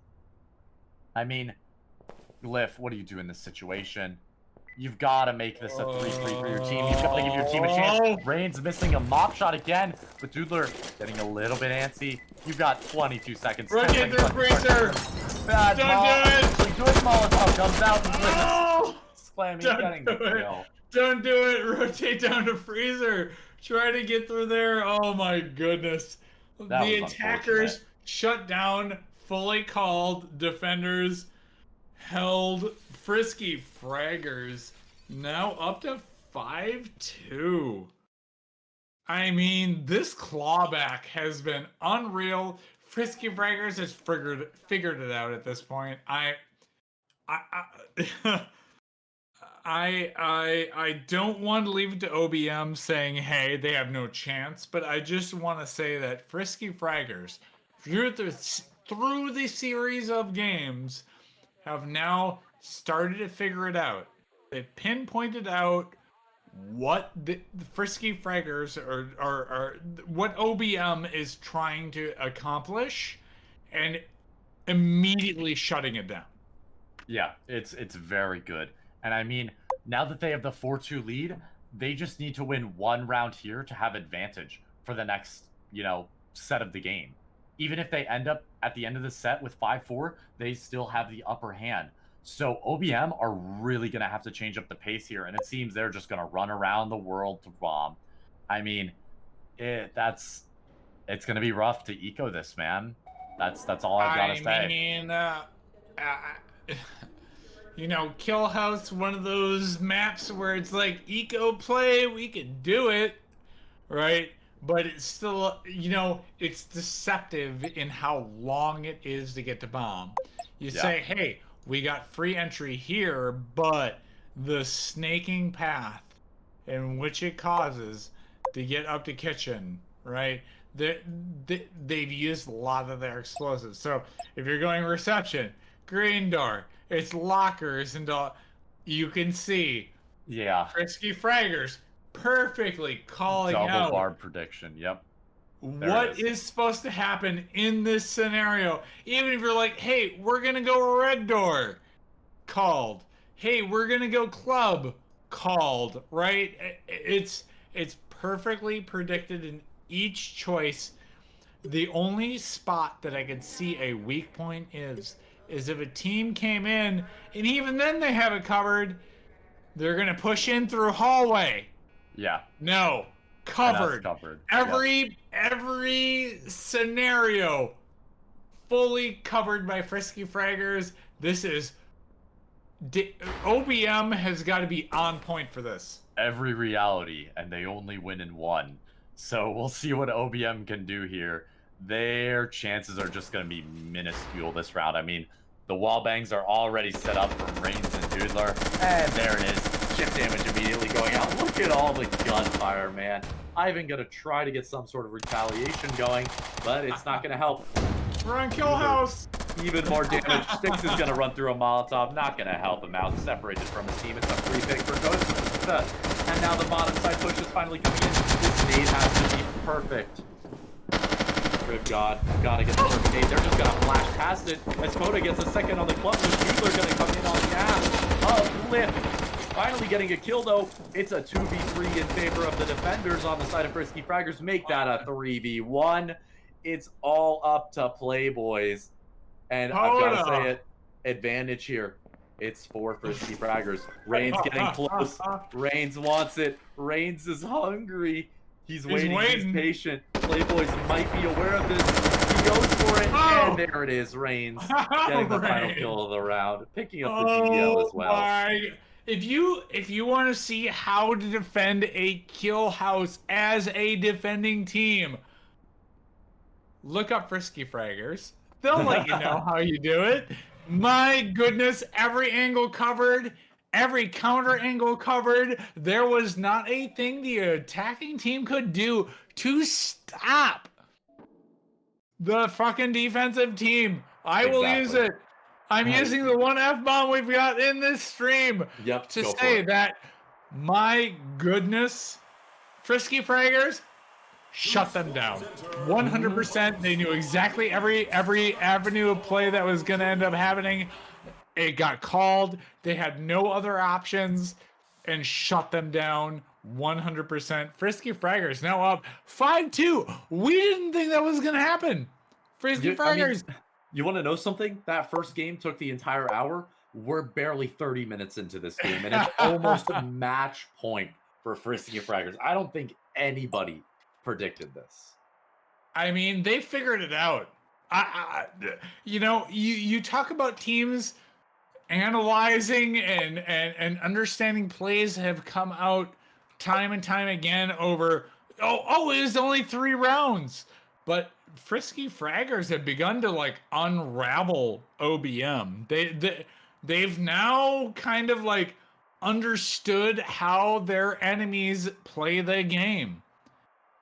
I mean, Glyph, what do you do in this situation? You've got to make this a 3-3 for your team. You've got to give your team a chance. Reigns missing a mop shot again, but Doodler getting a little bit antsy. You've got 22 seconds. Rotate through freezer. Bad Don't do it. Good Molotov comes out and No! Slammy getting the kill. Don't do it. Rotate down to freezer. Try to get through there. Oh my goodness. The attackers shut down, fully called. Defenders held. Frisky Fraggers now up to 5-2. I mean, this clawback has been unreal. Frisky Fraggers has figured it out at this point. I don't want to leave it to OBM saying, hey, they have no chance, but I just want to say that Frisky Fraggers, through the series of games, have now started to figure it out. They've pinpointed out what the Frisky Fraggers are what OBM is trying to accomplish, and immediately shutting it down. Yeah, it's very good. And I mean, now that they have the 4-2 lead, they just need to win one round here to have advantage for the next, set of the game. Even if they end up at the end of the set with 5-4, they still have the upper hand. So OBM are really going to have to change up the pace here, and it seems they're just going to run around the world to bomb. I mean, it's going to be rough to eco this, man. That's all I've got to say. I mean, Kill House, one of those maps where it's like eco play, we could do it, right? But it's still, it's deceptive in how long it is to get to bomb. You say, hey, we got free entry here, but the snaking path in which it causes to get up to kitchen, right? They've used a lot of their explosives. So if you're going reception, green door, it's lockers, and you can see Frisky Fraggers perfectly calling out double barb prediction. Yep. What is supposed to happen in this scenario? Even if you're like, hey, we're gonna go red door, called. Hey, we're gonna go club, called. Right? It's perfectly predicted in each choice. The only spot that I could see a weak point is if a team came in, and even then they have it covered, they're gonna push in through hallway. Yeah. No. Covered. Every scenario fully covered by Frisky Fraggers. This is OBM has got to be on point for this. Every reality, and they only win in one. So we'll see what OBM can do here. Their chances are just going to be minuscule this round. I mean, the wall bangs are already set up from Reigns and Doodler. And there it is. Chip damage immediately going out. Look at all the gunfire, man. Ivan going to try to get some sort of retaliation going, but it's not going to help. We're on Kill House. Even more damage. Styx is going to run through a Molotov. Not going to help him out. Separated from his team. It's a free pick for Ghost. And now the bottom side push is finally coming in. This nade has to be perfect. Rib God. Gotta get the perfect nade. They're just going to flash past it. As Koda gets a second on the club. Doodler going to come in on the ass. Uplift. Finally getting a kill, though. It's a 2v3 in favor of the defenders on the side of Frisky Fraggers. Make that a 3v1. It's all up to Playboys. And I've got to say it, advantage here. It's for Frisky Fraggers. Reigns getting close. Reigns wants it. Reigns is hungry. He's waiting. He's patient. Playboys might be aware of this. He goes for it, and there it is. Reigns getting the final kill of the round, picking up the DPL as well. If you want to see how to defend a kill house as a defending team, look up Frisky Fraggers. They'll let you know how you do it. My goodness, every angle covered, every counter angle covered. There was not a thing the attacking team could do to stop the fucking defensive team. I will use it. I'm using the one F-bomb we've got in this stream to say that, my goodness, Frisky Fraggers, shut them down. 100%. They knew exactly every avenue of play that was going to end up happening. It got called. They had no other options and shut them down 100%. Frisky Fraggers now up 5-2. We didn't think that was going to happen. Frisky Fraggers. I mean, you want to know something? That first game took the entire hour. We're barely 30 minutes into this game, and it's almost a match point for Frisky Fraggers. I don't think anybody predicted this. I mean, they figured it out. You talk about teams analyzing and understanding plays have come out time and time again over, it was only 3 rounds. But Frisky Fraggers have begun to like unravel OBM. They've now kind of like understood how their enemies play the game.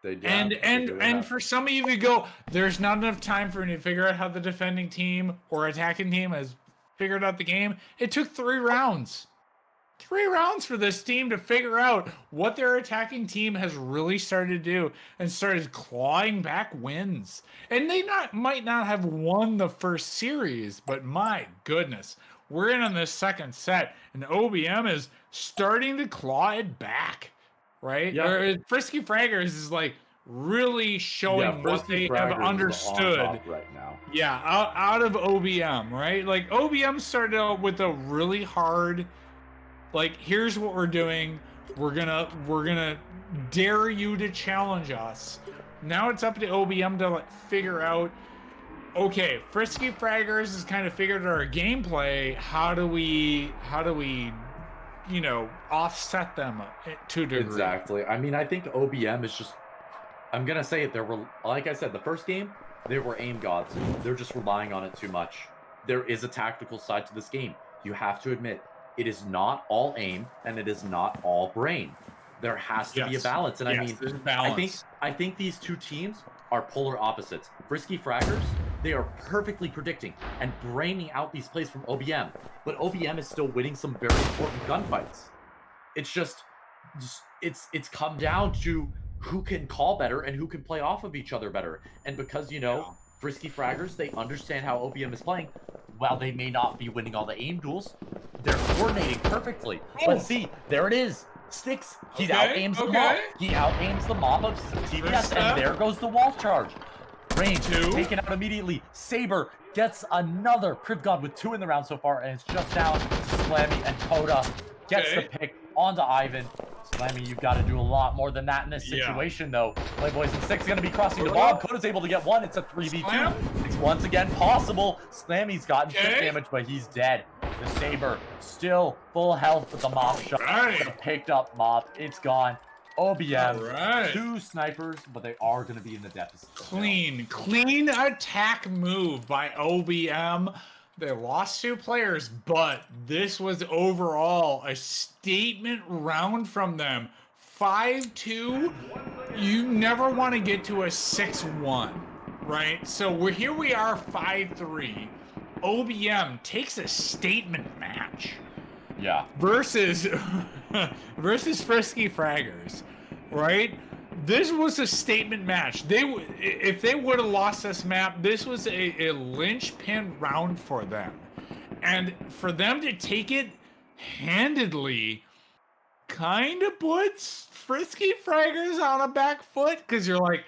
And for some of you to go, there's not enough time for me to figure out how the defending team or attacking team has figured out the game. It took 3 rounds. 3 rounds for this team to figure out what their attacking team has really started to do and started clawing back wins. And they might not have won the first series, but my goodness, we're in on this second set, and OBM is starting to claw it back, right? Yeah. Frisky Fraggers is like really showing what they have understood right now. Yeah, out of OBM, right? Like OBM started out with a really hard, like, here's what we're doing. We're gonna dare you to challenge us. Now it's up to OBM to like figure out, okay, Frisky Fraggers has kind of figured out our gameplay. How do we offset them to a degree? Exactly. I mean, I think OBM is just, I'm gonna say it, there were, like I said, the first game, they were aim gods. They're just relying on it too much. There is a tactical side to this game. You have to admit, it is not all aim and it is not all brain. There has to be a balance. And I mean, I think these two teams are polar opposites. Frisky Fraggers, they are perfectly predicting and braining out these plays from OBM, but OBM is still winning some very important gunfights. It's just it's come down to who can call better and who can play off of each other better. And because, Frisky Fraggers, they understand how OBM is playing. While they may not be winning all the aim duels, they're coordinating perfectly. But see, there it is. Styx, he out-aims the mob. He out-aims the mob of TBS, and there goes the wall charge. Range taken out immediately. Saber gets another Priv God with 2 in the round so far, and it's just down to Slammy and Coda. Gets the pick onto Ivan. Slammy, you've got to do a lot more than that in this situation, though. Playboys in 6 going to be crossing the bomb. Koda's able to get one. It's a 3v2. It's once again possible. Slammy's gotten chip damage, but he's dead. The Saber still full health with the mop shot. The picked up mop. It's gone. OBM, 2 snipers, but they are going to be in the deficit. Clean attack move by OBM. They lost 2 players, but this was overall a statement round from them. 5-2. You never want to get to a 6-1, right? So here we are, 5-3. OBM takes a statement match. Yeah. Versus Frisky Fraggers, right? This was a statement match. If they would have lost this map, this was a linchpin round for them. And for them to take it handedly kind of puts Frisky Fraggers on a back foot, because you're like,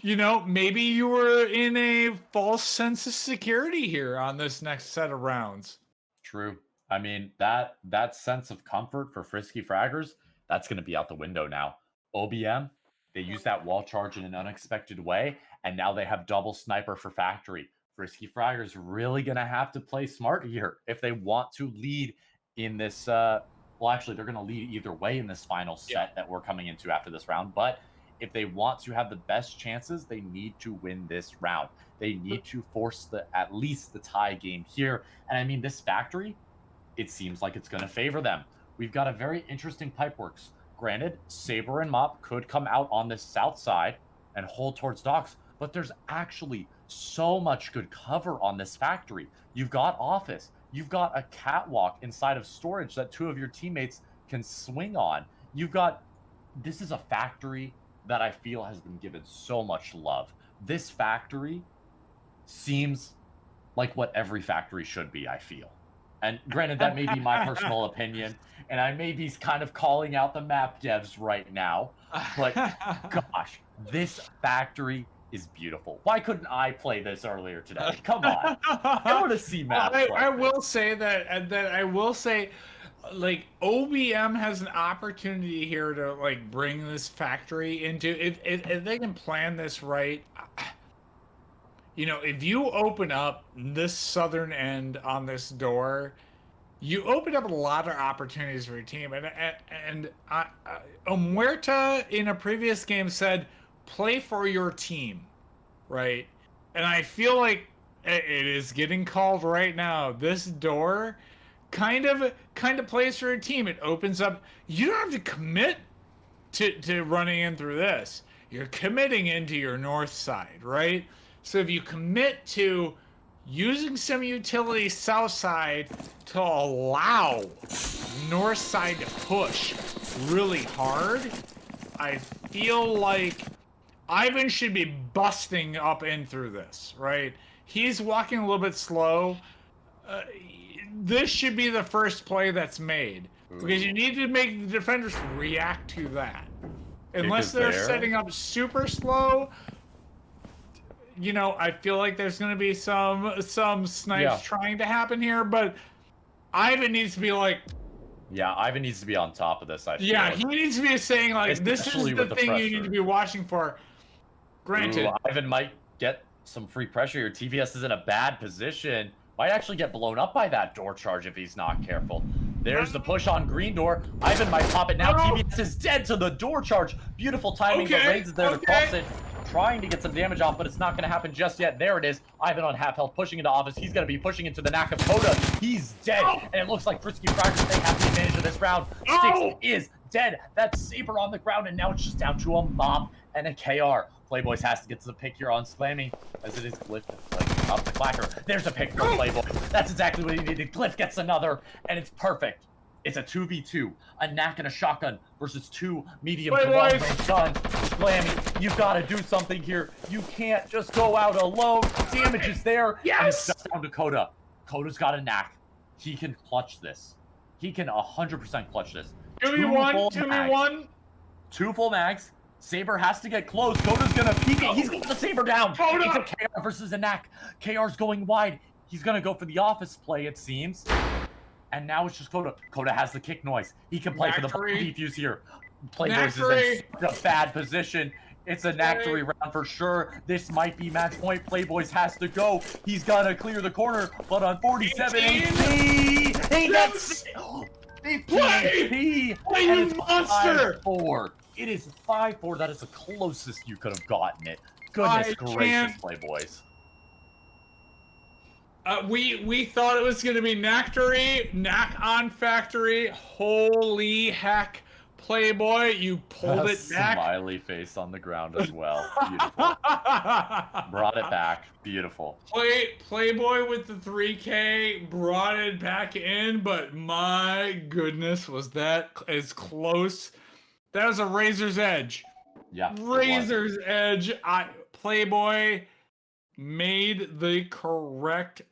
you know, maybe you were in a false sense of security here on this next set of rounds. True. I mean, that sense of comfort for Frisky Fraggers, that's going to be out the window now. OBM, they use that wall charge in an unexpected way, and now they have double sniper for Factory. Frisky Fraggers really going to have to play smart here if they want to lead in this. Well, actually, they're going to lead either way in this final set that we're coming into after this round. But if they want to have the best chances, they need to win this round. They need to force at least the tie game here. And I mean, this Factory, it seems like it's going to favor them. We've got a very interesting pipeworks. Granted, Saber and Mop could come out on this south side and hold towards docks, but there's actually so much good cover on this Factory. You've got office. You've got a catwalk inside of storage that 2 of your teammates can swing on. This is a Factory that I feel has been given so much love. This Factory seems like what every Factory should be, I feel. And granted, that may be my personal opinion, and I may be kind of calling out the map devs right now, but gosh, this Factory is beautiful. Why couldn't I play this earlier today? Come on. I want to see maps I will say that I will say, like, OBM has an opportunity here to, like, bring this Factory into, if they can plan this right. You know, if you open up this southern end on this door, you open up a lot of opportunities for your team. And Omuerta in a previous game said, play for your team, right? And I feel like it is getting called right now. This door kind of plays for your team. It opens up. You don't have to commit to running in through this. You're committing into your north side, right? So if you commit to using some utility south side to allow north side to push really hard, I feel like Ivan should be busting up in through this, right? He's walking a little bit slow. This should be the first play that's made, because you need to make the defenders react to that. Unless they're setting up super slow, you know, I feel like there's going to be some snipes trying to happen here, but Ivan needs to be like... Yeah, Ivan needs to be on top of this, I feel. Yeah, he needs to be saying, like, especially this is the thing you need to be watching for. Granted. Ivan might get some free pressure here. TVS is in a bad position. Might actually get blown up by that door charge if he's not careful. There's the push on green door. Ivan might pop it now. TVS is dead to the door charge. Beautiful timing, but Reigns is there to cross it. Trying to get some damage off, but it's not going to happen just yet. There it is. Ivan on half health, pushing into office. He's going to be pushing into the knack of Koda. He's dead, and it looks like Frisky Fraggers, they have the advantage of this round. Sticks is dead. That's Saber on the ground, and now it's just down to a Mop and a KR. Playboys has to get to the pick here on Slamming, as it is Glyph up the clacker. There's a pick for Playboys. That's exactly what he needed. Glyph gets another, and it's perfect. It's a 2v2, a knack and a shotgun versus 2 medium to long-range guns. Slammy, you've got to do something here. You can't just go out alone. Damage is there. Yes! And it's just down to Koda. Koda's got a knack. He can clutch this. He can 100% clutch this. 2v1, 2v1. 2 full mags. Saber has to get close. Koda's going to peek it. He's got the Saber down. It's a KR versus a knack. KR's going wide. He's going to go for the office play, it seems. And now it's just Coda. Coda has the kick noise. He can play for the Factory. defuse here. Playboys is Factory. in such a bad position. It's a Nactory round for sure. This might be match point. Playboys has to go. He's gonna clear the corner, but on 47 HP, he gets 50 HP. Play, And you it's monster! 5-4. It is 5-4. That is the closest you could have gotten it. Goodness gracious, Playboys. We thought it was gonna be Nactory, Knack on Factory. Holy heck, Playboy, you pulled it back. Smiley face on the ground as well. Beautiful. Brought it back. Beautiful. Playboy with the 3K brought it back in, but my goodness, was that as close? That was a razor's edge. Yeah. Razor's edge. Playboy made the correct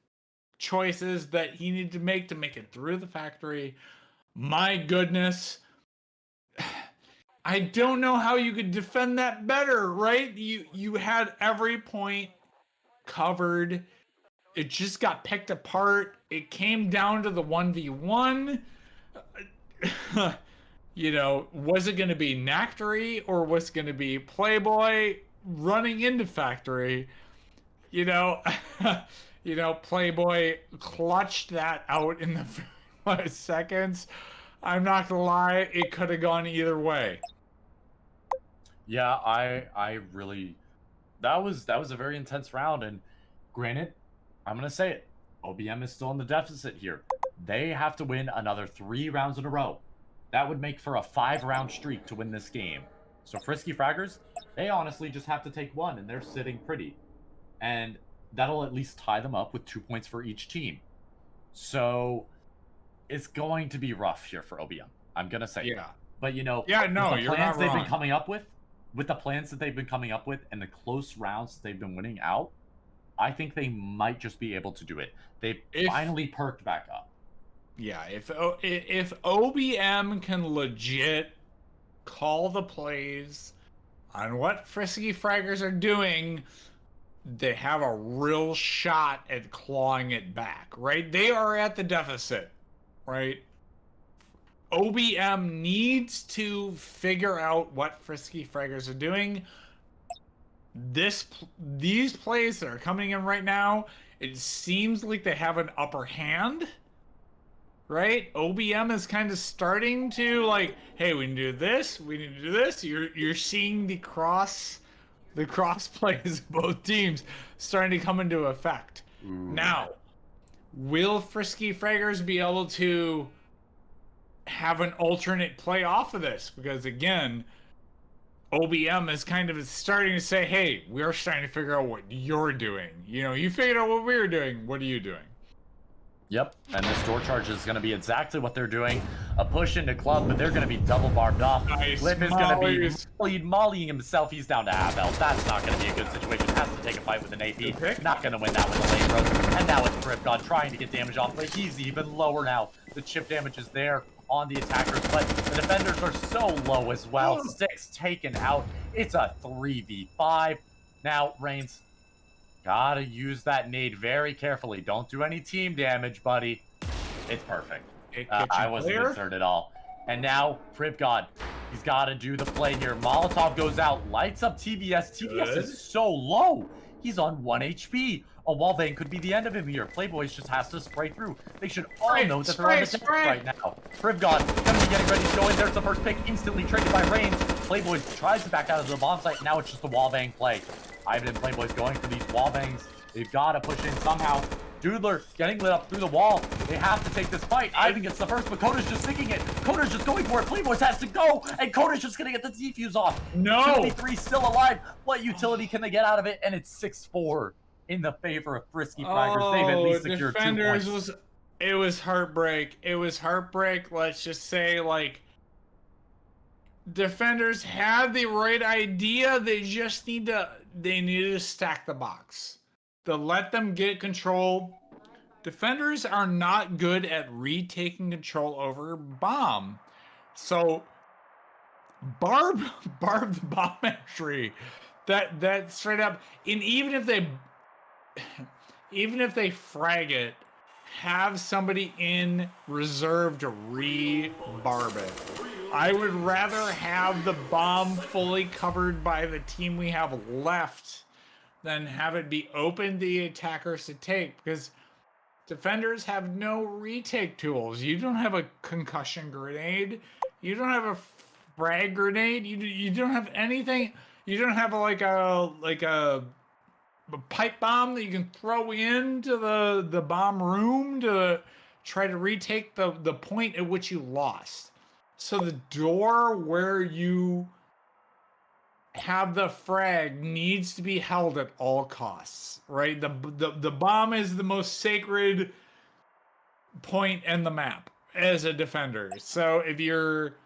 choices that he needed to make it through the factory. My goodness. I don't know how you could defend that better, right? You had every point covered. It just got picked apart. It came down to the 1v1. You know, was it going to be Nactory or was it going to be Playboy running into Factory? You know, Playboy clutched that out in the 5 seconds. I'm not gonna lie, it could have gone either way. Yeah, I really, that was a very intense round, and granted, I'm gonna say it, OBM is still in the deficit here. They have to win another 3 rounds in a row. That would make for a 5-round streak to win this game. So Frisky Fraggers, they honestly just have to take 1, and they're sitting pretty. And that'll at least tie them up with 2 points for each team. So it's going to be rough here for OBM. I'm gonna say, yeah. But you know, yeah, no, you're not wrong. Been coming up with the plans that they've been coming up with, and the close rounds that they've been winning out, I think they might just be able to do it. They've finally perked back up. Yeah, if OBM can legit call the plays on what Frisky Fraggers are doing, they have a real shot at clawing it back, right? They are at the deficit, right? OBM needs to figure out what Frisky Fraggers are doing. These plays that are coming in right now, it seems like they have an upper hand, right? OBM is kind of starting to like, hey, we need to do this, we need to do this. You're seeing the cross plays of both teams starting to come into effect. Now, will Frisky Fraggers be able to have an alternate play off of this? Because again, OBM is kind of starting to say, hey, we're starting to figure out what you're doing. You know, you figured out what we were doing. What are you doing? Yep, and this door charge is going to be exactly what they're doing. A push into club, but they're going to be double barbed off. Nice. Lip is going to be mollying himself. He's down to half health. That's not going to be a good situation. Has to take a fight with an AP. Not going to win that with a lane road. And now it's Gripgon trying to get damage off, but he's even lower now. The chip damage is there on the attackers, but the defenders are so low as well. 6 taken out. It's a 3v5. Now, Reigns, gotta use that nade very carefully. Don't do any team damage, buddy. It's perfect. I wasn't concerned at all. And now, Pripgod, he's got to do the play here. Molotov goes out, lights up TVS. TVS is so low. He's on 1 HP. A wall vein could be the end of him here. Playboys just has to spray through. They should all know that they're on the deck right now. Pripgod gonna be getting ready to go in. There's the first pick, instantly traded by Reigns. Playboys tries to back out of the bomb site. Now it's just a wall bang play. Ivan and Playboys going for these wall bangs. They've got to push in somehow. Doodler getting lit up through the wall. They have to take this fight. Ivan gets the first, but Coda's just thinking it. Coda's just going for it. Playboys has to go, and Coda's just going to get the defuse off. No! 2v3 still alive. What utility can they get out of it? And it's 6-4 in the favor of Frisky Fraggers. They've at least secured 2 points. It was heartbreak. It was heartbreak. Let's just say, like, defenders had the right idea. They just needed to stack the box. To let them get control. Defenders are not good at retaking control over bomb. So barb the bomb entry. That straight up, and even if they frag it, have somebody in reserve to re-barb it. I would rather have the bomb fully covered by the team we have left than have it be open to the attackers to take, because defenders have no retake tools. You don't have a concussion grenade. You don't have a frag grenade. You don't have anything. You don't have a pipe bomb that you can throw into the bomb room to try to retake the point at which you lost. So the door where you have the frag needs to be held at all costs, right? The bomb is the most sacred point in the map as a defender. So if you're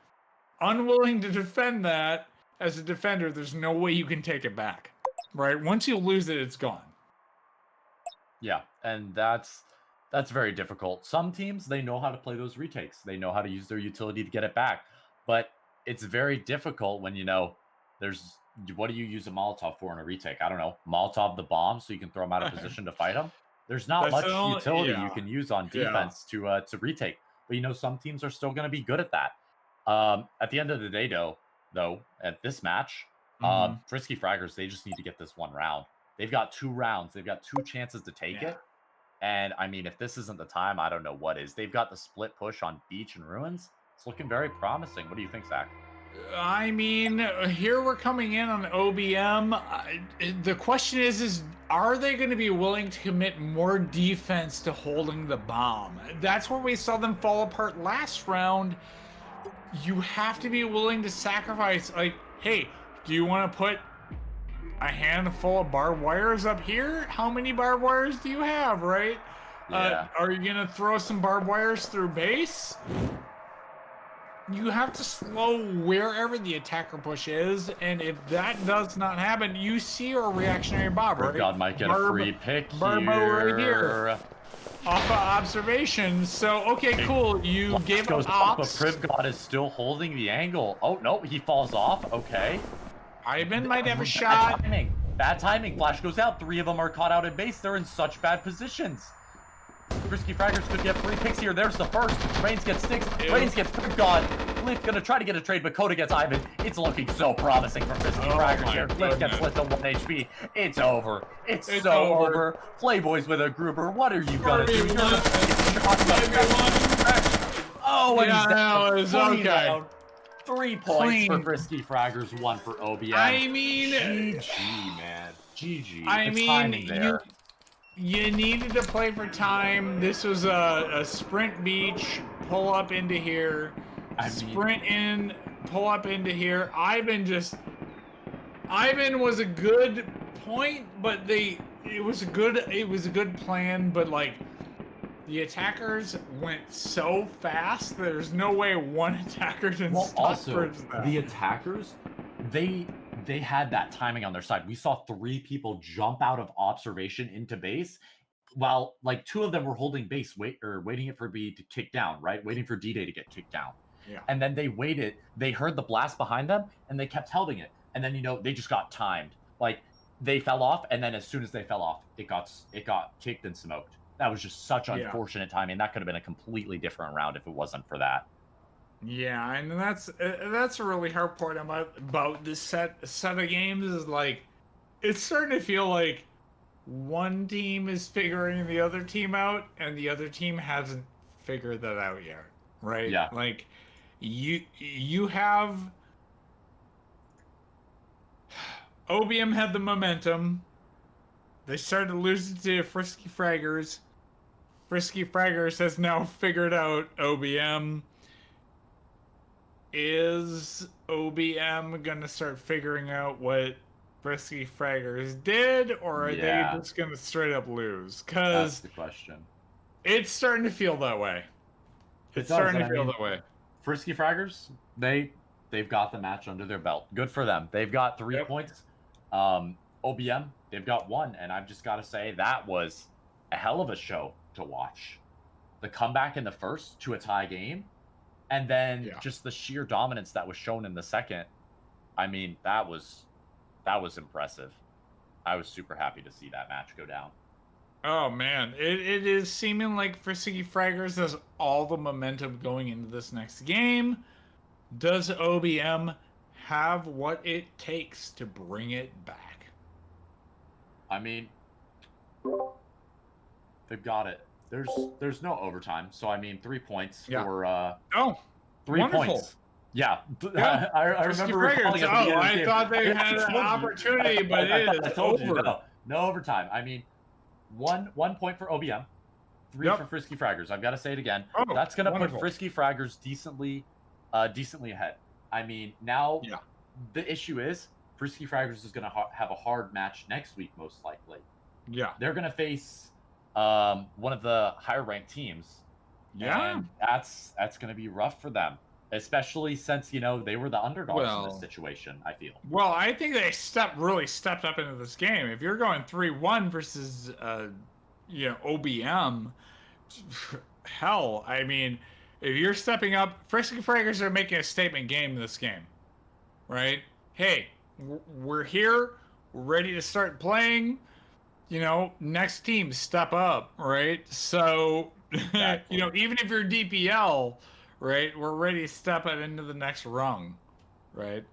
unwilling to defend that as a defender, there's no way you can take it back, right? Once you lose it, it's gone. Yeah, and that's very difficult. Some teams, they know how to play those retakes. They know how to use their utility to get it back. But it's very difficult when, there's, what do you use a Molotov for in a retake? I don't know. Molotov the bomb so you can throw them out of position to fight them. There's not much utility you can use on defense to retake. But, some teams are still going to be good at that. At the end of the day, though, at this match, Frisky Fraggers, they just need to get this one round. They've got 2 rounds. They've got 2 chances to take it. And, I mean, if this isn't the time, I don't know what is. They've got the split push on Beach and Ruins. It's looking very promising. What do you think, Zach? I mean, here we're coming in on OBM. The question is are they going to be willing to commit more defense to holding the bomb? That's where we saw them fall apart last round. You have to be willing to sacrifice, like, hey, do you want to put a handful of barbed wires up here? How many barbed wires do you have, right? Yeah. Are you gonna throw some barbed wires through base? You have to slow wherever the attacker push is, and if that does not happen, you see our reactionary bob, right? God might get a free pick Barbo right here. Off of observation. So, okay, cool. You gave up ops. But Privgod is still holding the angle. Oh, no, he falls off. Okay. Ivan might have a shot. Bad timing. Flash goes out. 3 of them are caught out in base. They're in such bad positions. Frisky Fraggers could get 3 picks here. There's the first. Reigns gets sticks. Reigns gets Privgod. Cliff gonna try to get a trade, but Coda gets Ivan. It's looking so promising for Frisky Fraggers here. Cliff gets split to 1 HP. It's over. It's so over. Playboys with a Gruber. What are you gonna do? Oh, and he's down. It's okay. 3 points for Frisky Fraggers, 1 for OBM. I mean, GG, man. GG. I mean, you needed to play for time. This was a sprint beach. Pull up into here. Sprint in. Pull up into here. Ivan was a good point, but it was a good plan, but like, the attackers went so fast, there's no way one attacker can stop that. The attackers, they had that timing on their side. We saw 3 people jump out of observation into base, while like 2 of them were holding base, waiting for B to kick down, right? Waiting for D-Day to get kicked down. Yeah. And then they waited. They heard the blast behind them, and they kept holding it. And then they just got timed. Like, they fell off, and then as soon as they fell off, it got kicked and smoked. That was just such unfortunate timing. That could have been a completely different round if it wasn't for that. Yeah, and that's a really hard part about this set of games is like, it's starting to feel like one team is figuring the other team out, and the other team hasn't figured that out yet, right? Yeah. Like, you have OBM had the momentum. They started losing to Frisky Fraggers. Frisky Fraggers has now figured out OBM. Is OBM gonna start figuring out what Frisky Fraggers did, or are they just gonna straight up lose? Because that's the question. It's starting to feel that way. It's starting to feel that way. Frisky Fraggers, they've got the match under their belt. Good for them. They've got 3 points. OBM, they've got 1, and I've just got to say that was a hell of a show to watch. The comeback in the first to a tie game, and then just the sheer dominance that was shown in the second. I mean, that was impressive. I was super happy to see that match go down. Oh man, it is seeming like Frisky Fraggers has all the momentum going into this next game. Does OBM have what it takes to bring it back? I mean, they've got it. There's no overtime, so I mean 3 points Yeah. for Oh, 3 wonderful. points. Yeah, Yeah. I Frisky remember Fraggers. recalling at the Oh, beginning of the I game. thought they I had an told you. opportunity, but it I is told you over. no overtime. I mean, one point for OBM, three Yep. for Frisky Fraggers. I've got to say it again. Oh, That's gonna wonderful. put Frisky Fraggers decently ahead. I mean, now Yeah. the issue is Frisky Fraggers is gonna have a hard match next week, most likely. Yeah. They're gonna face one of the higher ranked teams. Yeah. And that's going to be rough for them, especially since, you know, they were the underdogs in this situation, I feel. Well, I think they really stepped up into this game. If you're going 3-1 versus OBM, hell, I mean, if you're stepping up, Frisky Fraggers are making a statement game in this game. Right? Hey, we're here, we're ready to start playing. You know, next team step up, right? So, Exactly. even if you're DPL, right, we're ready to step it into the next rung, right?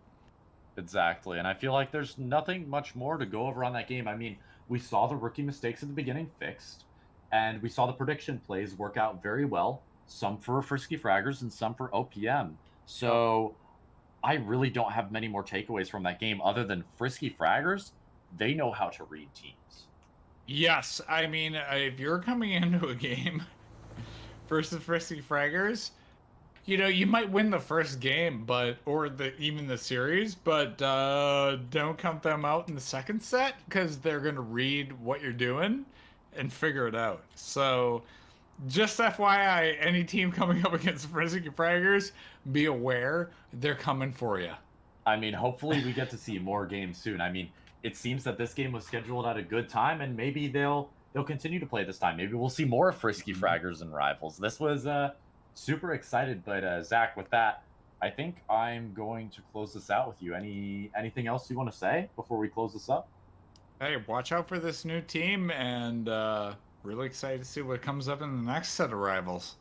Exactly. And I feel like there's nothing much more to go over on that game. I mean, we saw the rookie mistakes at the beginning fixed, and we saw the prediction plays work out very well, some for Frisky Fraggers and some for OPM. So I really don't have many more takeaways from that game other than Frisky Fraggers, they know how to read teams. Yes, I mean, if you're coming into a game versus Frisky Fraggers, you might win the first game, or even the series, but don't count them out in the second set because they're gonna read what you're doing and figure it out. So, just FYI, any team coming up against Frisky Fraggers, be aware they're coming for you. I mean, hopefully we get to see more games soon. I mean, it seems that this game was scheduled at a good time, and maybe they'll continue to play this time. Maybe we'll see more Frisky Fraggers and Rivals. This was super excited, but Zach, with that, I think I'm going to close this out with you. Anything else you want to say before we close this up? Hey, watch out for this new team, and really excited to see what comes up in the next set of Rivals.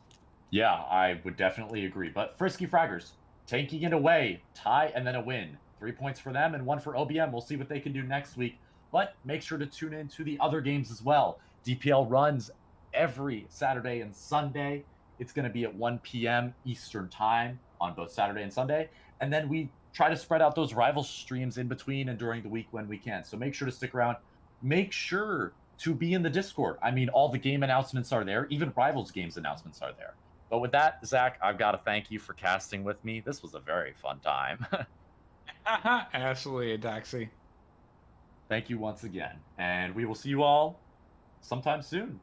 Yeah, I would definitely agree. But Frisky Fraggers, taking it away, tie, and then a win. 3 points for them and 1 for OBM. We'll see what they can do next week. But make sure to tune in to the other games as well. DPL runs every Saturday and Sunday. It's going to be at 1 p.m. Eastern Time on both Saturday and Sunday. And then we try to spread out those rival streams in between and during the week when we can. So make sure to stick around. Make sure to be in the Discord. I mean, all the game announcements are there. Even Rivals games announcements are there. But with that, Zach, I've got to thank you for casting with me. This was a very fun time. Absolutely, Daxi. Thank you once again. And we will see you all sometime soon.